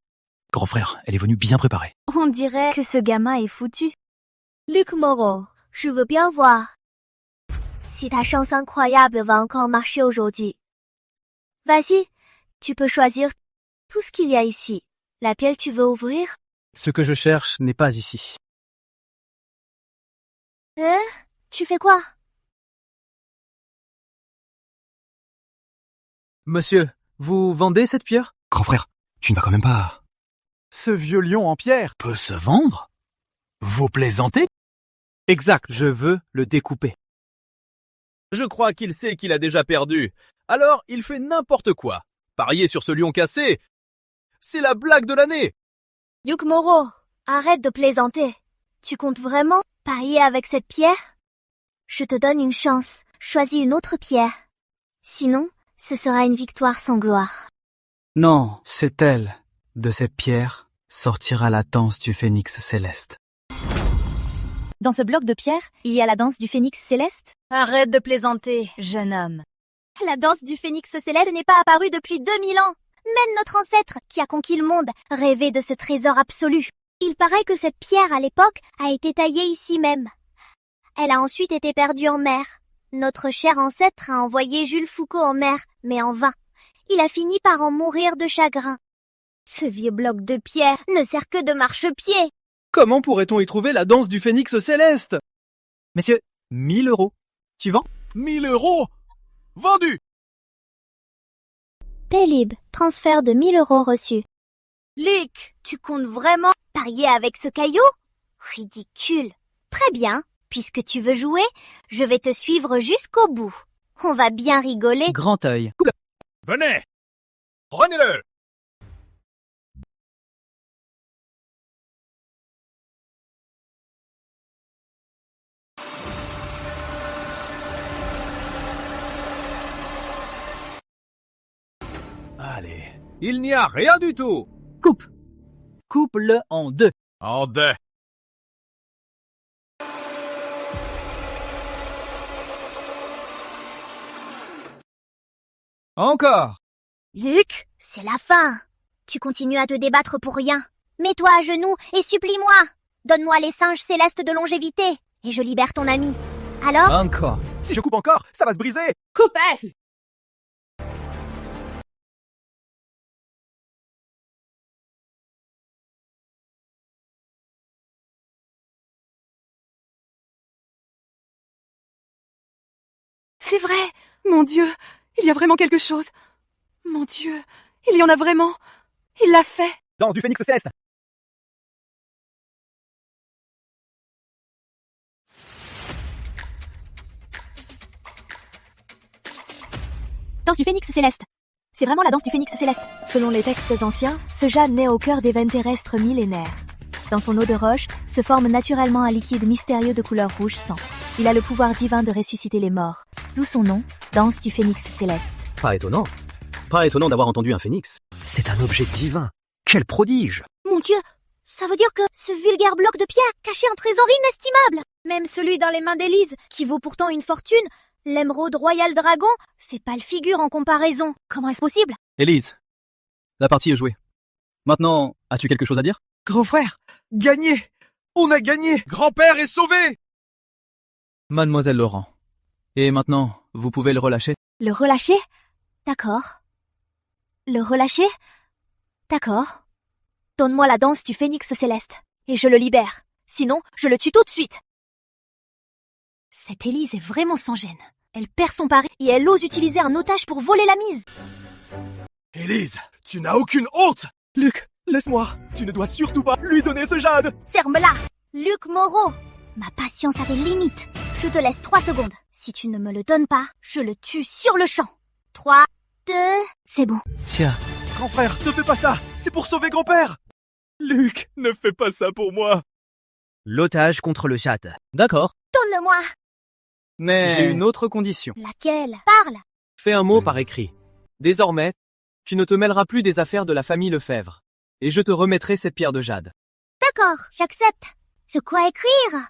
Grand frère, elle est venue bien préparée. On dirait que ce gamin est foutu. Luc Moreau, je veux bien voir si ta chance incroyable va encore marcher aujourd'hui. Vas-y, tu peux choisir tout ce qu'il y a ici. Laquelle tu veux ouvrir? Ce que je cherche n'est pas ici. Hein? Tu fais quoi? Monsieur, vous vendez cette pierre? Grand frère, tu ne vas quand même pas... Ce vieux lion en pierre peut se vendre? Vous plaisantez? Exact, je veux le découper. Je crois qu'il sait qu'il a déjà perdu. Alors, il fait n'importe quoi. Parier sur ce lion cassé, c'est la blague de l'année. Luc Moreau, arrête de plaisanter. Tu comptes vraiment parier avec cette pierre? Je te donne une chance. Choisis une autre pierre. Sinon, ce sera une victoire sans gloire. Non, c'est elle. De cette pierre sortira la danse du phénix céleste. Dans ce bloc de pierre, il y a la danse du phénix céleste? Arrête de plaisanter, jeune homme. La danse du phénix céleste n'est pas apparue depuis 2000 ans. Même notre ancêtre, qui a conquis le monde, rêvait de ce trésor absolu. Il paraît que cette pierre, à l'époque, a été taillée ici même. Elle a ensuite été perdue en mer. Notre cher ancêtre a envoyé Jules Foucault en mer, mais en vain. Il a fini par en mourir de chagrin. Ce vieux bloc de pierre ne sert que de marchepied. Comment pourrait-on y trouver la danse du phénix céleste? Messieurs, 1000 €. Tu vends? 1000 €? Vendu! Pélib, transfert de 1000 € reçu. Luc, tu comptes vraiment parier avec ce caillou? Ridicule. Très bien, puisque tu veux jouer, je vais te suivre jusqu'au bout. On va bien rigoler. Grand œil. Venez! Prenez-le! Allez, il n'y a rien du tout. Coupe. Coupe-le en deux. En deux. Encore. Luc, c'est la fin. Tu continues à te débattre pour rien. Mets-toi à genoux et supplie-moi. Donne-moi les singes célestes de longévité et je libère ton ami. Alors? Encore. Si je coupe encore, ça va se briser. Coupez! C'est vrai! Mon Dieu! Il y a vraiment quelque chose! Mon Dieu! Il y en a vraiment! Il l'a fait! Danse du phénix céleste! Danse du phénix céleste! C'est vraiment la danse du phénix céleste! Selon les textes anciens, ce jade naît au cœur des veines terrestres millénaires. Dans son eau de roche, se forme naturellement un liquide mystérieux de couleur rouge sang. Il a le pouvoir divin de ressusciter les morts. D'où son nom, danse du phénix céleste. Pas étonnant. Pas étonnant d'avoir entendu un phénix. C'est un objet divin. Quel prodige! Mon Dieu, ça veut dire que ce vulgaire bloc de pierre cachait un trésor inestimable. Même celui dans les mains d'Élise, qui vaut pourtant une fortune, l'émeraude royal dragon, fait pas le figure en comparaison. Comment est-ce possible? Élise, la partie est jouée. Maintenant, as-tu quelque chose à dire? Grand frère, gagné! On a gagné! Grand-père est sauvé! Mademoiselle Laurent. Et maintenant, vous pouvez le relâcher? Le relâcher? D'accord. Le relâcher? D'accord. Donne-moi la danse du phénix céleste, et je le libère. Sinon, je le tue tout de suite. Cette Élise est vraiment sans gêne. Elle perd son pari et elle ose utiliser un otage pour voler la mise. Élise, tu n'as aucune honte! Luc, laisse-moi. Tu ne dois surtout pas lui donner ce jade. Ferme-la! Luc Moreau! Ma patience a des limites. Je te laisse 3 secondes. Si tu ne me le donnes pas, je le tue sur le champ. 3, 2, c'est bon. Tiens. Grand frère, ne fais pas ça. C'est pour sauver grand-père. Luc, ne fais pas ça pour moi. L'otage contre le jade. D'accord. Donne-le-moi. Mais J'ai une autre condition. Laquelle? Parle. Fais un mot par écrit. Désormais, tu ne te mêleras plus des affaires de la famille Lefebvre. Et je te remettrai cette pierre de jade. D'accord, j'accepte. De quoi écrire?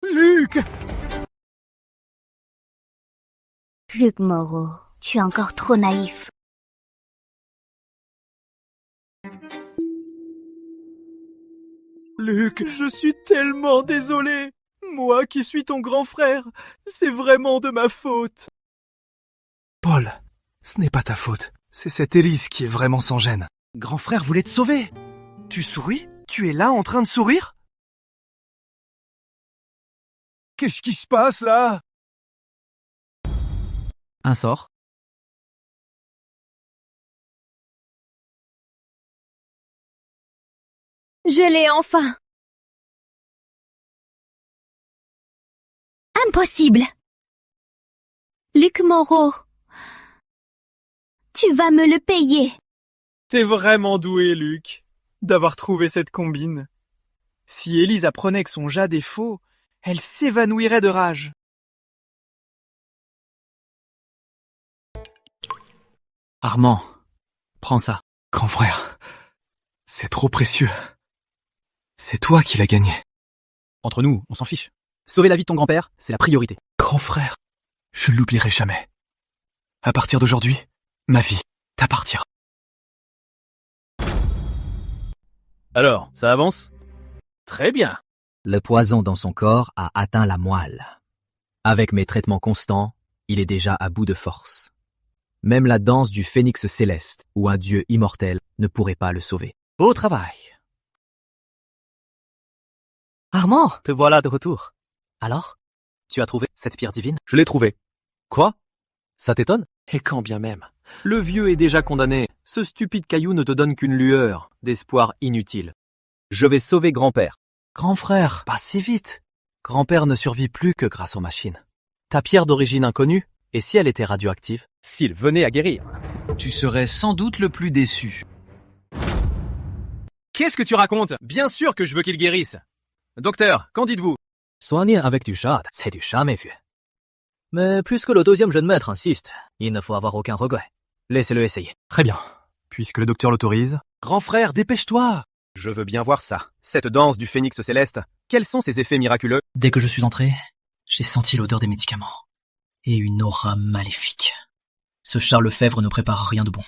Luc! Luc Moreau, tu es encore trop naïf. Luc, je suis tellement désolé. Moi qui suis ton grand frère, c'est vraiment de ma faute. Paul, ce n'est pas ta faute. C'est cette Élise qui est vraiment sans gêne. Grand frère voulait te sauver. Tu souris? Tu es là en train de sourire? Qu'est-ce qui se passe là? Un sort. Je l'ai enfin. Impossible. Luc Moreau, Tu vas me le payer. T'es vraiment doué, Luc, d'avoir trouvé cette combine. Si Élise apprenait que son jade est faux, elle s'évanouirait de rage. Armand, prends ça. Grand frère, c'est trop précieux. C'est toi qui l'as gagné. Entre nous, on s'en fiche. Sauver la vie de ton grand-père, c'est la priorité. Grand frère, je ne l'oublierai jamais. À partir d'aujourd'hui, ma vie t'appartient. Alors, ça avance? Très bien. Le poison dans son corps a atteint la moelle. Avec mes traitements constants, il est déjà à bout de force. Même la danse du phénix céleste ou un dieu immortel ne pourrait pas le sauver. Beau travail. Armand, Te voilà de retour. alors, tu as trouvé cette pierre divine? Je l'ai trouvé. Quoi? Ça t'étonne? Et quand bien même. Le vieux est déjà condamné. Ce stupide caillou ne te donne qu'une lueur d'espoir inutile. Je vais sauver grand-père. Grand frère, pas si vite. Grand-père ne survit plus que grâce aux machines. Ta pierre d'origine inconnue, et si elle était radioactive? S'il venait à guérir. Tu serais sans doute le plus déçu. Qu'est-ce que tu racontes? Bien sûr que je veux qu'il guérisse. Docteur, qu'en dites-vous? Soigner avec du jade, c'est du jamais vu. Mais puisque le deuxième jeune maître insiste, il ne faut avoir aucun regret. Laissez-le essayer. Très bien. Puisque le docteur l'autorise. Grand frère, dépêche-toi. Je veux bien voir ça. Cette danse du phénix céleste, quels sont ses effets miraculeux? Dès que je suis entré, j'ai senti l'odeur des médicaments. Et une aura maléfique. Ce Charles Lefebvre ne prépare rien de bon.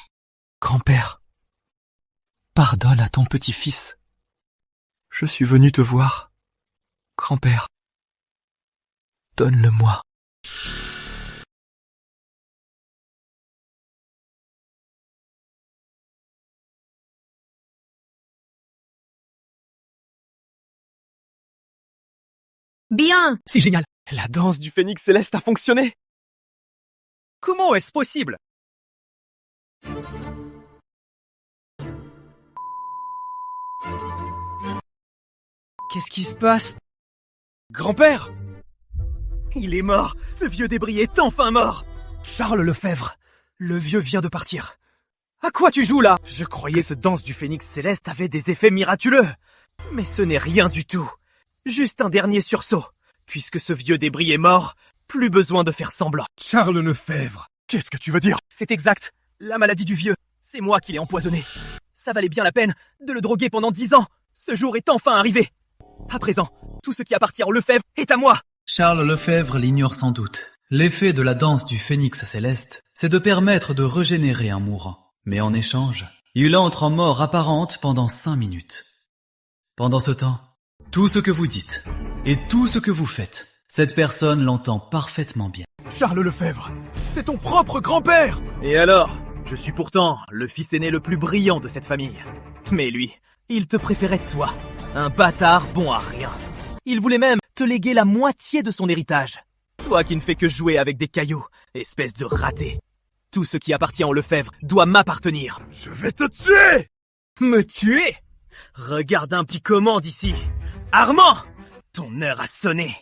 Grand-père, pardonne à ton petit-fils. Je suis venu te voir. Grand-père, donne-le-moi. Bien. C'est génial. La danse du phénix céleste a fonctionné. Comment est-ce possible? Qu'est-ce qui se passe? Grand-père! Il est mort. Ce vieux débris est enfin mort. Charles Lefebvre, le vieux vient de partir. À quoi tu joues là? Je croyais que cette danse du phénix céleste avait des effets miraculeux. Mais ce n'est rien du tout. Juste un dernier sursaut. Puisque ce vieux débris est mort, plus besoin de faire semblant. Charles Lefebvre, qu'est-ce que tu veux dire? C'est exact. La maladie du vieux. C'est moi qui l'ai empoisonné. Ça valait bien la peine de le droguer pendant 10 ans. Ce jour est enfin arrivé. À présent, tout ce qui appartient au Lefebvre est à moi. Charles Lefebvre l'ignore sans doute. L'effet de la danse du phénix céleste, c'est de permettre de régénérer un mourant. Mais en échange, il entre en mort apparente pendant 5 minutes. Pendant ce temps, tout ce que vous dites et tout ce que vous faites, cette personne l'entend parfaitement bien. Charles Lefebvre, c'est ton propre grand-père. Et alors? Je suis pourtant le fils aîné le plus brillant de cette famille. Mais lui, il te préférait toi. Un bâtard bon à rien. Il voulait même te léguer la moitié de son héritage. Toi qui ne fais que jouer avec des cailloux, espèce de raté. Tout ce qui appartient au Lefebvre doit m'appartenir. Je vais te tuer! Me tuer? Regarde un petit comment d'ici. Armand! Ton heure a sonné.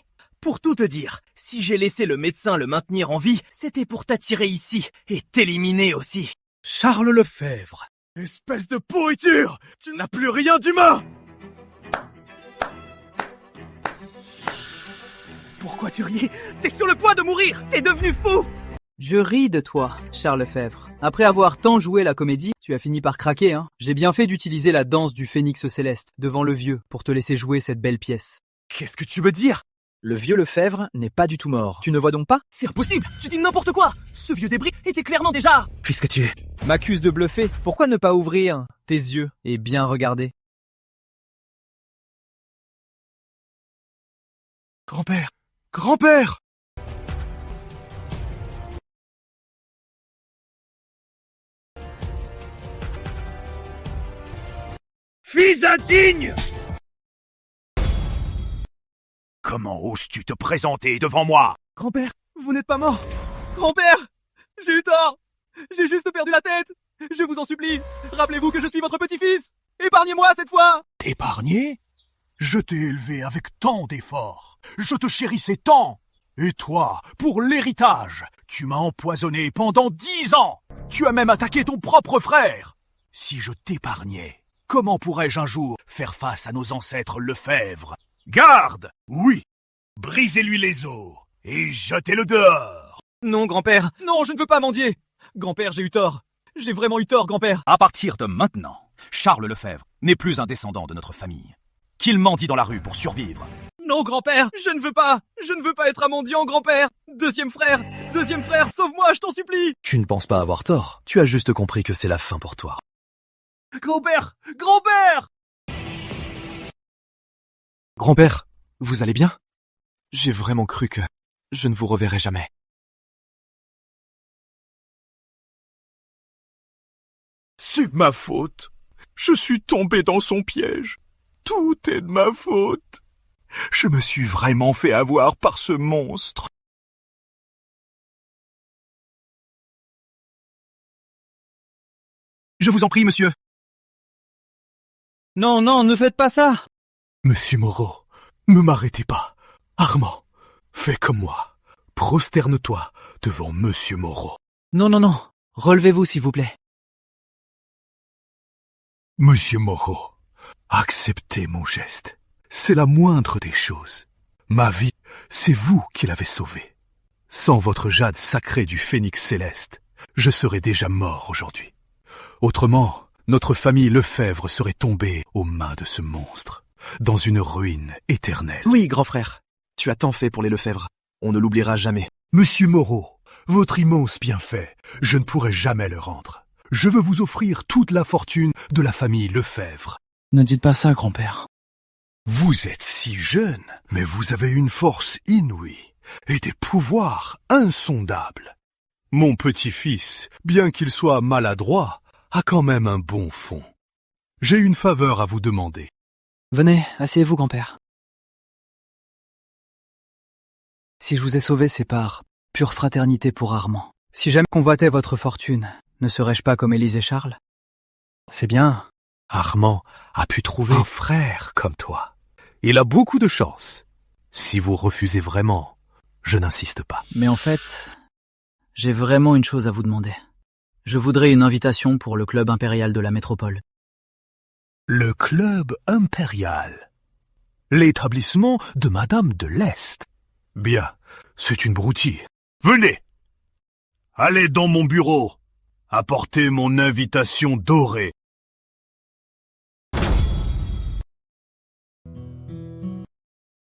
Pour tout te dire, si j'ai laissé le médecin le maintenir en vie, c'était pour t'attirer ici et t'éliminer aussi. Charles Lefebvre, espèce de pourriture! Tu n'as plus rien d'humain! Pourquoi tu ris? T'es sur le point de mourir! T'es devenu fou! Je ris de toi, Charles Lefebvre. Après avoir tant joué la comédie, tu as fini par craquer, hein. J'ai bien fait d'utiliser la danse du phénix céleste devant le vieux pour te laisser jouer cette belle pièce. Qu'est-ce que tu veux dire? Le vieux Lefebvre n'est pas du tout mort. Tu ne vois donc pas? C'est impossible! Tu dis n'importe quoi! Ce vieux débris était clairement déjà... Puisque tu m'accuses de bluffer, pourquoi ne pas ouvrir tes yeux et bien regarder? Grand-père! Grand-père! Fils indigne! Comment oses-tu te présenter devant moi? Grand-père, vous n'êtes pas mort! Grand-père! J'ai eu tort! J'ai juste perdu la tête! Je vous en supplie! Rappelez-vous que je suis votre petit-fils! Épargnez-moi cette fois! T'épargner? Je t'ai élevé avec tant d'efforts. Je te chérissais tant. Et toi, pour l'héritage, tu m'as empoisonné pendant 10 ans. Tu as même attaqué ton propre frère. Si je t'épargnais, comment pourrais-je un jour faire face à nos ancêtres Lefebvre? Garde! Oui! Brisez-lui les os et jetez-le dehors! Non, grand-père! Non, je ne veux pas mendier! Grand-père, j'ai eu tort! J'ai vraiment eu tort, grand-père! À partir de maintenant, Charles Lefebvre n'est plus un descendant de notre famille. Qu'il mendie dans la rue pour survivre. Non, grand-père! Je ne veux pas! Je ne veux pas être un mendiant, grand-père! Deuxième frère, sauve-moi, je t'en supplie! Tu ne penses pas avoir tort. Tu as juste compris que c'est la fin pour toi. Grand-père! Grand-père! Grand-père, vous allez bien? J'ai vraiment cru que je ne vous reverrai jamais. C'est ma faute. Je suis tombé dans son piège. Tout est de ma faute. Je me suis vraiment fait avoir par ce monstre. Je vous en prie, monsieur. Non, non, ne faites pas ça! Monsieur Moreau, ne m'arrêtez pas. Armand, fais comme moi. Prosterne-toi devant Monsieur Moreau. Non, non, non. Relevez-vous, s'il vous plaît. Monsieur Moreau, acceptez mon geste. C'est la moindre des choses. Ma vie, c'est vous qui l'avez sauvée. Sans votre jade sacrée du phénix céleste, je serais déjà mort aujourd'hui. Autrement, notre famille Lefebvre serait tombée aux mains de ce monstre, dans une ruine éternelle. Oui, grand frère, tu as tant fait pour les Lefebvre. On ne l'oubliera jamais. Monsieur Moreau, votre immense bienfait, je ne pourrai jamais le rendre. Je veux vous offrir toute la fortune de la famille Lefebvre. Ne dites pas ça, grand-père. Vous êtes si jeune, mais vous avez une force inouïe et des pouvoirs insondables. Mon petit-fils, bien qu'il soit maladroit, a quand même un bon fond. J'ai une faveur à vous demander. Venez, asseyez-vous, grand-père. Si je vous ai sauvé, c'est par pure fraternité pour Armand. Si jamais convoitais votre fortune, ne serais-je pas comme Élise et Charles? C'est bien. Armand a pu trouver un frère comme toi. Il a beaucoup de chance. Si vous refusez vraiment, je n'insiste pas. Mais en fait, j'ai vraiment une chose à vous demander. Je voudrais une invitation pour le club impérial de la métropole. Le club impérial. L'établissement de Madame de l'Est. Bien, c'est une broutille. Venez! Allez dans mon bureau. Apportez mon invitation dorée.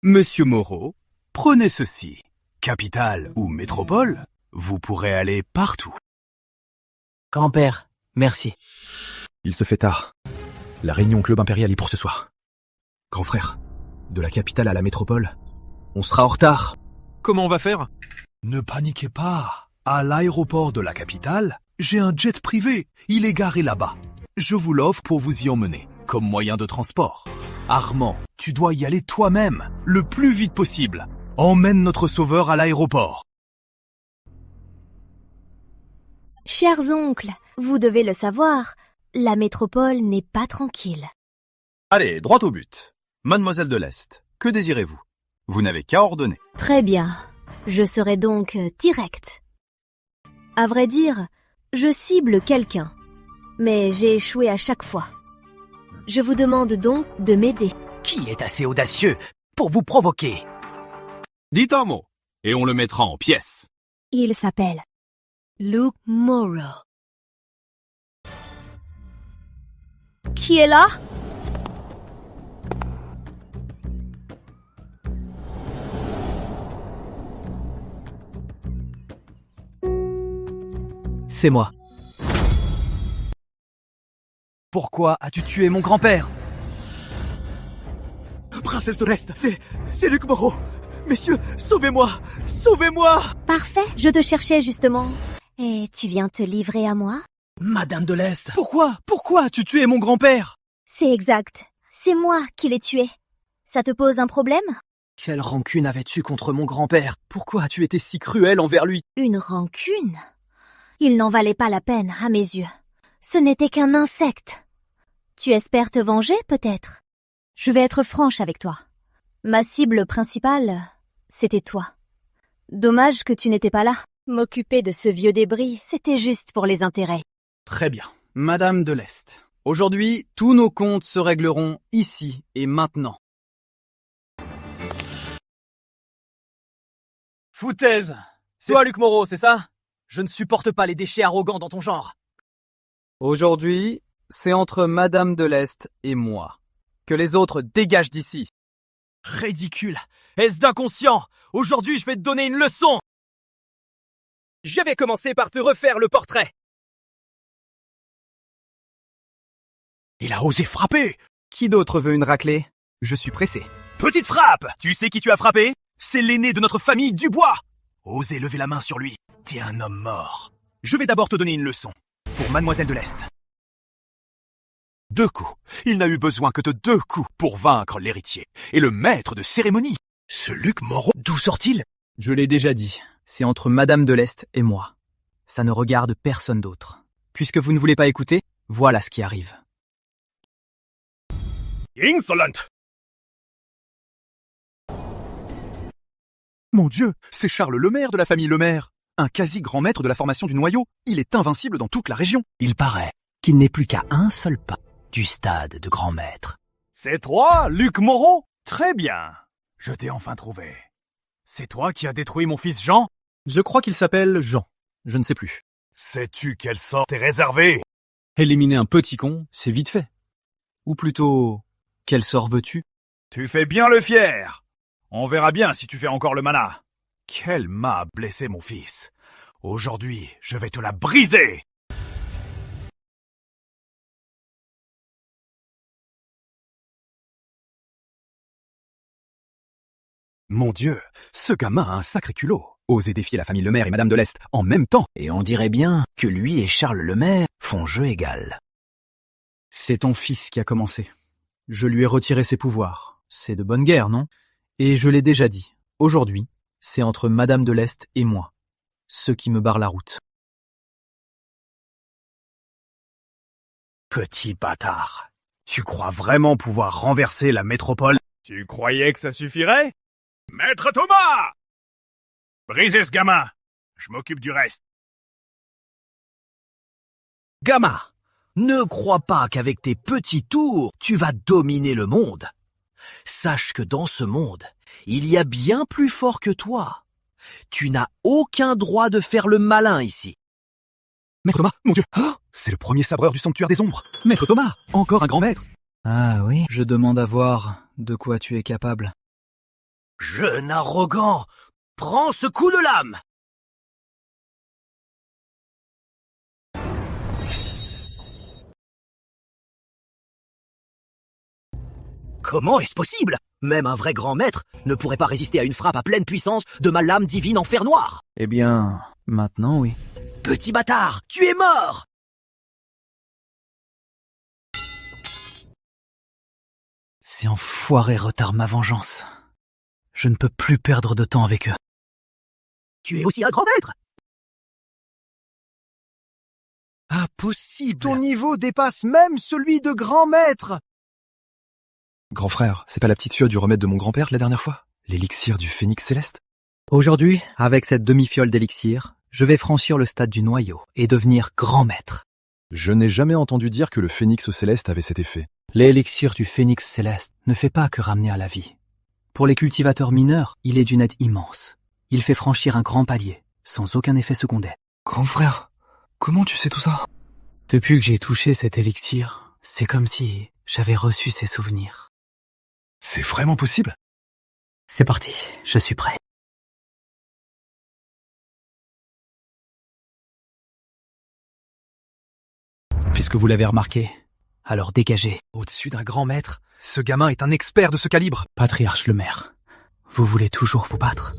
Monsieur Moreau, prenez ceci. Capitale ou métropole, vous pourrez aller partout. Grand-père, merci. Il se fait tard. La réunion club impérial est pour ce soir. Grand frère, de la capitale à la métropole, on sera en retard. Comment on va faire? Ne paniquez pas. À l'aéroport de la capitale, j'ai un jet privé. Il est garé là-bas. Je vous l'offre pour vous y emmener, comme moyen de transport. Armand, tu dois y aller toi-même, le plus vite possible. Emmène notre sauveur à l'aéroport. Chers oncles, vous devez le savoir, la métropole n'est pas tranquille. Allez, droit au but. Mademoiselle de l'Est, que désirez-vous? Vous n'avez qu'à ordonner. Très bien. Je serai donc direct. À vrai dire, je cible quelqu'un, mais j'ai échoué à chaque fois. Je vous demande donc de m'aider. Qui est assez audacieux pour vous provoquer? Dites un mot, et on le mettra en pièces. Il s'appelle Luke Morrow. Qui est là? C'est moi. Pourquoi as-tu tué mon grand-père? Princesse de l'Est, c'est Luc Moreau. Messieurs, sauvez-moi! Sauvez-moi! Parfait, je te cherchais justement. Et tu viens te livrer à moi? Madame de l'Est. Pourquoi as-tu tué mon grand-père? C'est exact. C'est moi qui l'ai tué. Ça te pose un problème? Quelle rancune avais-tu contre mon grand-père? Pourquoi as-tu été si cruel envers lui? Une rancune? Il n'en valait pas la peine, à mes yeux. Ce n'était qu'un insecte. Tu espères te venger, peut-être? Je vais être franche avec toi. Ma cible principale, c'était toi. Dommage que tu n'étais pas là. M'occuper de ce vieux débris, c'était juste pour les intérêts. Très bien. Madame de l'Est. Aujourd'hui, tous nos comptes se régleront ici et maintenant. Foutaise! C'est toi, Luc Moreau, c'est ça? Je ne supporte pas les déchets arrogants dans ton genre. Aujourd'hui, c'est entre Madame de l'Est et moi. Que les autres dégagent d'ici. Ridicule! Est-ce d'inconscient? Aujourd'hui, je vais te donner une leçon! Je vais commencer par te refaire le portrait. Il a osé frapper! Qui d'autre veut une raclée? Je suis pressé. Petite frappe! Tu sais qui tu as frappé? C'est l'aîné de notre famille, Dubois! Osez lever la main sur lui. T'es un homme mort. Je vais d'abord te donner une leçon. Pour Mademoiselle de l'Est. 2 coups. Il n'a eu besoin que de 2 coups pour vaincre l'héritier. Et le maître de cérémonie. Ce Luc Moreau, d'où sort-il? Je l'ai déjà dit. C'est entre Madame de l'Est et moi. Ça ne regarde personne d'autre. Puisque vous ne voulez pas écouter, voilà ce qui arrive. Insolent! Mon Dieu, c'est Charles Lemaire de la famille Lemaire. Un quasi-grand maître de la formation du noyau. Il est invincible dans toute la région. Il paraît qu'il n'est plus qu'à un seul pas du stade de grand maître. C'est toi, Luc Moreau? Très bien. Je t'ai enfin trouvé. C'est toi qui as détruit mon fils Jean? Je crois qu'il s'appelle Jean. Je ne sais plus. Sais-tu quel sort t'est réservé? Éliminer un petit con, c'est vite fait. Ou plutôt, quel sort veux-tu? Tu fais bien le fier. On verra bien si tu fais encore le mana. Quelle main a blessé mon fils. Aujourd'hui, je vais te la briser. Mon Dieu, ce gamin a un sacré culot. Oser défier la famille Lemaire et Madame de l'Est en même temps. Et on dirait bien que lui et Charles Lemaire font jeu égal. C'est ton fils qui a commencé. Je lui ai retiré ses pouvoirs. C'est de bonne guerre, non? Et je l'ai déjà dit. Aujourd'hui, c'est entre Madame de l'Est et moi. Ceux qui me barrent la route. Petit bâtard. Tu crois vraiment pouvoir renverser la métropole? Tu croyais que ça suffirait? Maître Thomas! Brisez ce gamin. Je m'occupe du reste. Gamin, ne crois pas qu'avec tes petits tours, tu vas dominer le monde. Sache que dans ce monde, il y a bien plus fort que toi. Tu n'as aucun droit de faire le malin ici. Maître Thomas, mon Dieu, c'est le premier sabreur du sanctuaire des ombres. Maître Thomas, encore un grand maître. Ah oui? Je demande à voir de quoi tu es capable. Jeune arrogant, prends ce coup de lame! Comment est-ce possible? Même un vrai grand maître ne pourrait pas résister à une frappe à pleine puissance de ma lame divine en fer noir. Eh bien, maintenant oui. Petit bâtard, tu es mort! Ces enfoirés retardent ma vengeance. Je ne peux plus perdre de temps avec eux. Tu es aussi un grand maître! Impossible! Ton niveau dépasse même celui de grand maître! Grand frère, c'est pas la petite fille du remède de mon grand-père la dernière fois? L'élixir du phénix céleste? Aujourd'hui, avec cette demi-fiole d'élixir, je vais franchir le stade du noyau et devenir grand maître. Je n'ai jamais entendu dire que le phénix céleste avait cet effet. L'élixir du phénix céleste ne fait pas que ramener à la vie. Pour les cultivateurs mineurs, il est d'une aide immense. Il fait franchir un grand palier, sans aucun effet secondaire. Grand frère, comment tu sais tout ça? Depuis que j'ai touché cet élixir, c'est comme si j'avais reçu ses souvenirs. C'est vraiment possible? C'est parti, je suis prêt. Puisque vous l'avez remarqué, alors dégagez. Au-dessus d'un grand maître, ce gamin est un expert de ce calibre. Patriarche le maire, vous voulez toujours vous battre?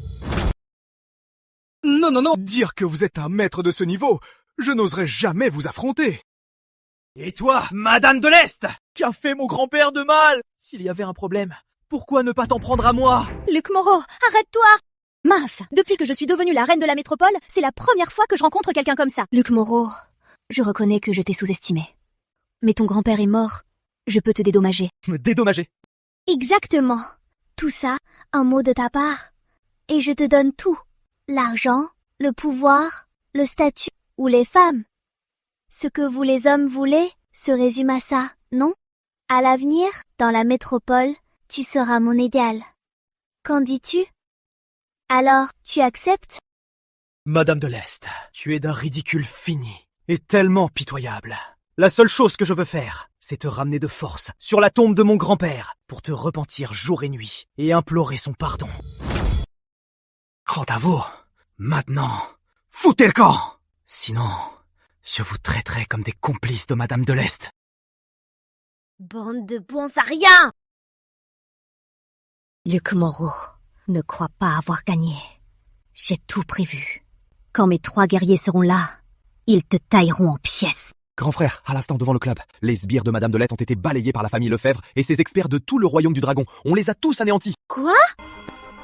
Non, non, non, dire que vous êtes un maître de ce niveau, je n'oserais jamais vous affronter. Et toi, Madame de l'Est, qu'a fait mon grand-père de mal? S'il y avait un problème, pourquoi ne pas t'en prendre à moi? Luc Moreau, arrête-toi! Mince, depuis que je suis devenue la reine de la métropole, c'est la première fois que je rencontre quelqu'un comme ça. Luc Moreau, je reconnais que je t'ai sous-estimé. Mais ton grand-père est mort, je peux te dédommager. Me dédommager? Exactement. Tout ça, un mot de ta part. Et je te donne tout. L'argent, le pouvoir, le statut ou les femmes. Ce que vous les hommes voulez se résume à ça, non? À l'avenir, dans la métropole, tu seras mon idéal. Qu'en dis-tu? Alors, tu acceptes? Madame de l'Est, tu es d'un ridicule fini et tellement pitoyable. La seule chose que je veux faire, c'est te ramener de force sur la tombe de mon grand-père pour te repentir jour et nuit et implorer son pardon. Quant à vous, maintenant, foutez le camp! Sinon, je vous traiterai comme des complices de Madame de l'Est. Bande de bons à rien! Luc Moreau, ne crois pas avoir gagné. J'ai tout prévu. Quand mes 3 guerriers seront là, ils te tailleront en pièces. Grand frère, à l'instant devant le club, les sbires de Madame de l'Est ont été balayés par la famille Lefebvre et ses experts de tout le royaume du dragon. On les a tous anéantis. Quoi?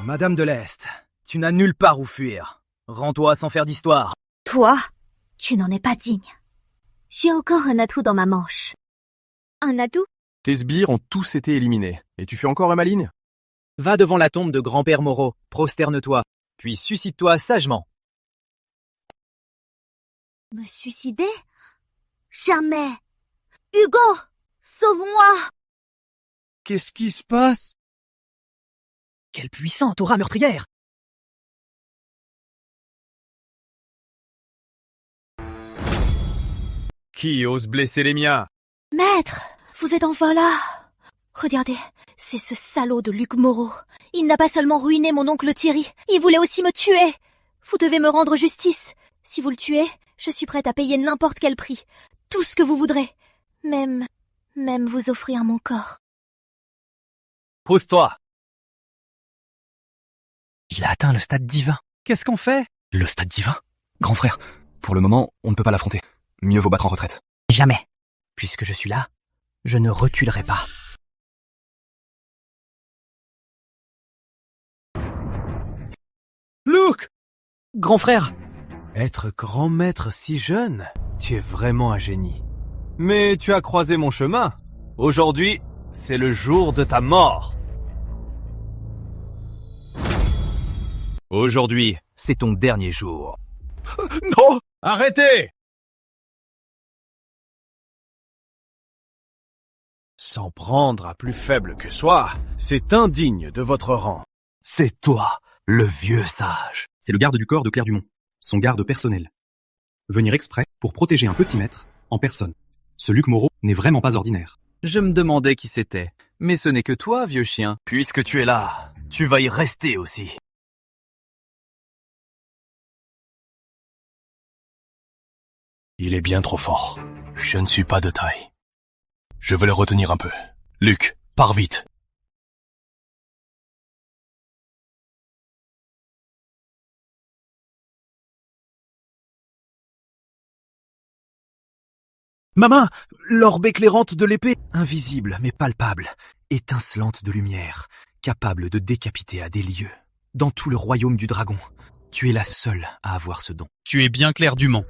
Madame de l'Est, tu n'as nulle part où fuir. Rends-toi sans faire d'histoire. Toi, tu n'en es pas digne. J'ai encore un atout dans ma manche. Un atout? Tes sbires ont tous été éliminés. Et tu fais encore un maligne? Va devant la tombe de grand-père Moreau, prosterne-toi, puis suicide-toi sagement. Me suicider? Jamais! Hugo! Sauve-moi! Qu'est-ce qui se passe? Quelle puissante aura meurtrière! Qui ose blesser les miens? Maître, vous êtes enfin là. Regardez, c'est ce salaud de Luc Moreau. Il n'a pas seulement ruiné mon oncle Thierry, il voulait aussi me tuer. Vous devez me rendre justice. Si vous le tuez, je suis prête à payer n'importe quel prix. Tout ce que vous voudrez. Même vous offrir mon corps. Pose-toi. Il a atteint le stade divin. Qu'est-ce qu'on fait? Le stade divin? Grand frère, pour le moment, on ne peut pas l'affronter. Mieux vaut battre en retraite. Jamais. Puisque je suis là, je ne reculerai pas. Luke! Grand frère! Être grand maître si jeune, tu es vraiment un génie. Mais tu as croisé mon chemin. Aujourd'hui, c'est le jour de ta mort. Aujourd'hui, c'est ton dernier jour. Non! Arrêtez! S'en prendre à plus faible que soi, c'est indigne de votre rang. C'est toi, le vieux sage. C'est le garde du corps de Claire Dumont, son garde personnel. Venir exprès pour protéger un petit maître en personne. Ce Luc Moreau n'est vraiment pas ordinaire. Je me demandais qui c'était, mais ce n'est que toi, vieux chien. Puisque tu es là, tu vas y rester aussi. Il est bien trop fort. Je ne suis pas de taille. Je vais le retenir un peu. Luc, pars vite. Ma main, l'orbe éclairante de l'épée, invisible mais palpable, étincelante de lumière, capable de décapiter à des lieues. Dans tout le royaume du dragon, tu es la seule à avoir ce don. Tu es bien Claire Dumont.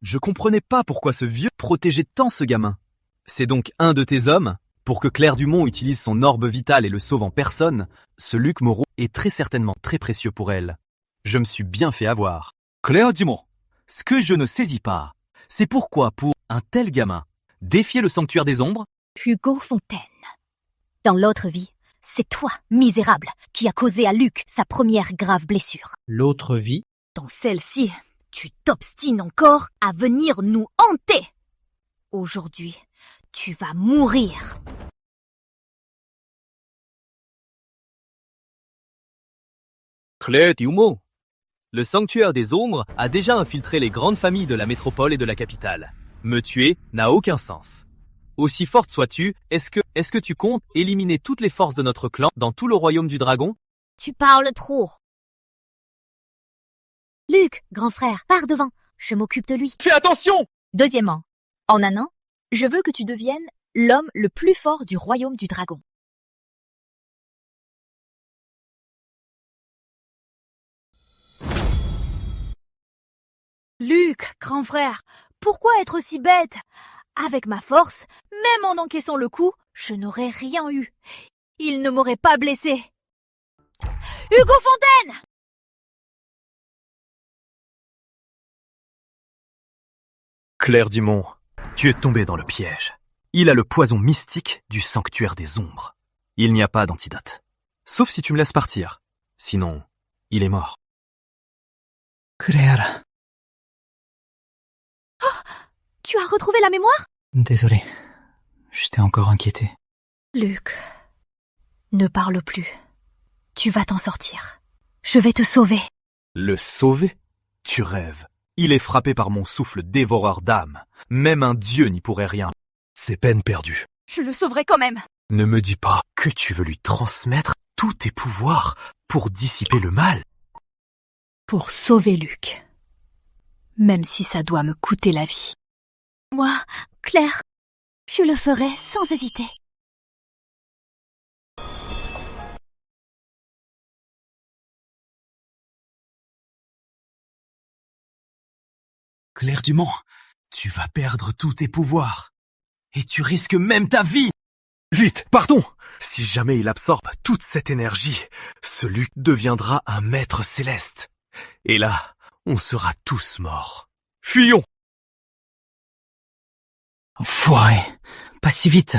Je comprenais pas pourquoi ce vieux protégeait tant ce gamin. C'est donc un de tes hommes? Pour que Claire Dumont utilise son orbe vital et le sauve en personne, ce Luc Moreau est très certainement très précieux pour elle. Je me suis bien fait avoir. Claire Dumont, ce que je ne saisis pas, c'est pourquoi pour un tel gamin, défier le sanctuaire des ombres? Hugo Fontaine. Dans l'autre vie, c'est toi, misérable, qui a causé à Luc sa première grave blessure. L'autre vie? Dans celle-ci, tu t'obstines encore à venir nous hanter. Aujourd'hui, tu vas mourir. Claire Dumont. Le sanctuaire des ombres a déjà infiltré les grandes familles de la métropole et de la capitale. Me tuer n'a aucun sens. Aussi forte sois-tu, est-ce que tu comptes éliminer toutes les forces de notre clan dans tout le royaume du dragon? Tu parles trop. Luc, grand frère, pars devant. Je m'occupe de lui. Fais attention! Deuxièmement, en un an, je veux que tu deviennes l'homme le plus fort du royaume du dragon. Luc, grand frère, pourquoi être si bête? Avec ma force, même en encaissant le coup, je n'aurais rien eu. Il ne m'aurait pas blessé. Hugo Fontaine! Claire Dumont, tu es tombé dans le piège. Il a le poison mystique du sanctuaire des ombres. Il n'y a pas d'antidote. Sauf si tu me laisses partir. Sinon, il est mort. Claire. Tu as retrouvé la mémoire? Désolé, j'étais encore inquiété. Luc, ne parle plus. Tu vas t'en sortir. Je vais te sauver. Le sauver? Tu rêves. Il est frappé par mon souffle dévoreur d'âme. Même un dieu n'y pourrait rien. C'est peine perdue. Je le sauverai quand même. Ne me dis pas que tu veux lui transmettre tous tes pouvoirs pour dissiper le mal. Pour sauver Luc. Même si ça doit me coûter la vie. Moi, Claire, je le ferai sans hésiter. Claire Dumont, tu vas perdre tous tes pouvoirs. Et tu risques même ta vie. Vite, partons! Si jamais il absorbe toute cette énergie, ce Luc deviendra un maître céleste. Et là, on sera tous morts. Fuyons! Enfoiré, pas si vite.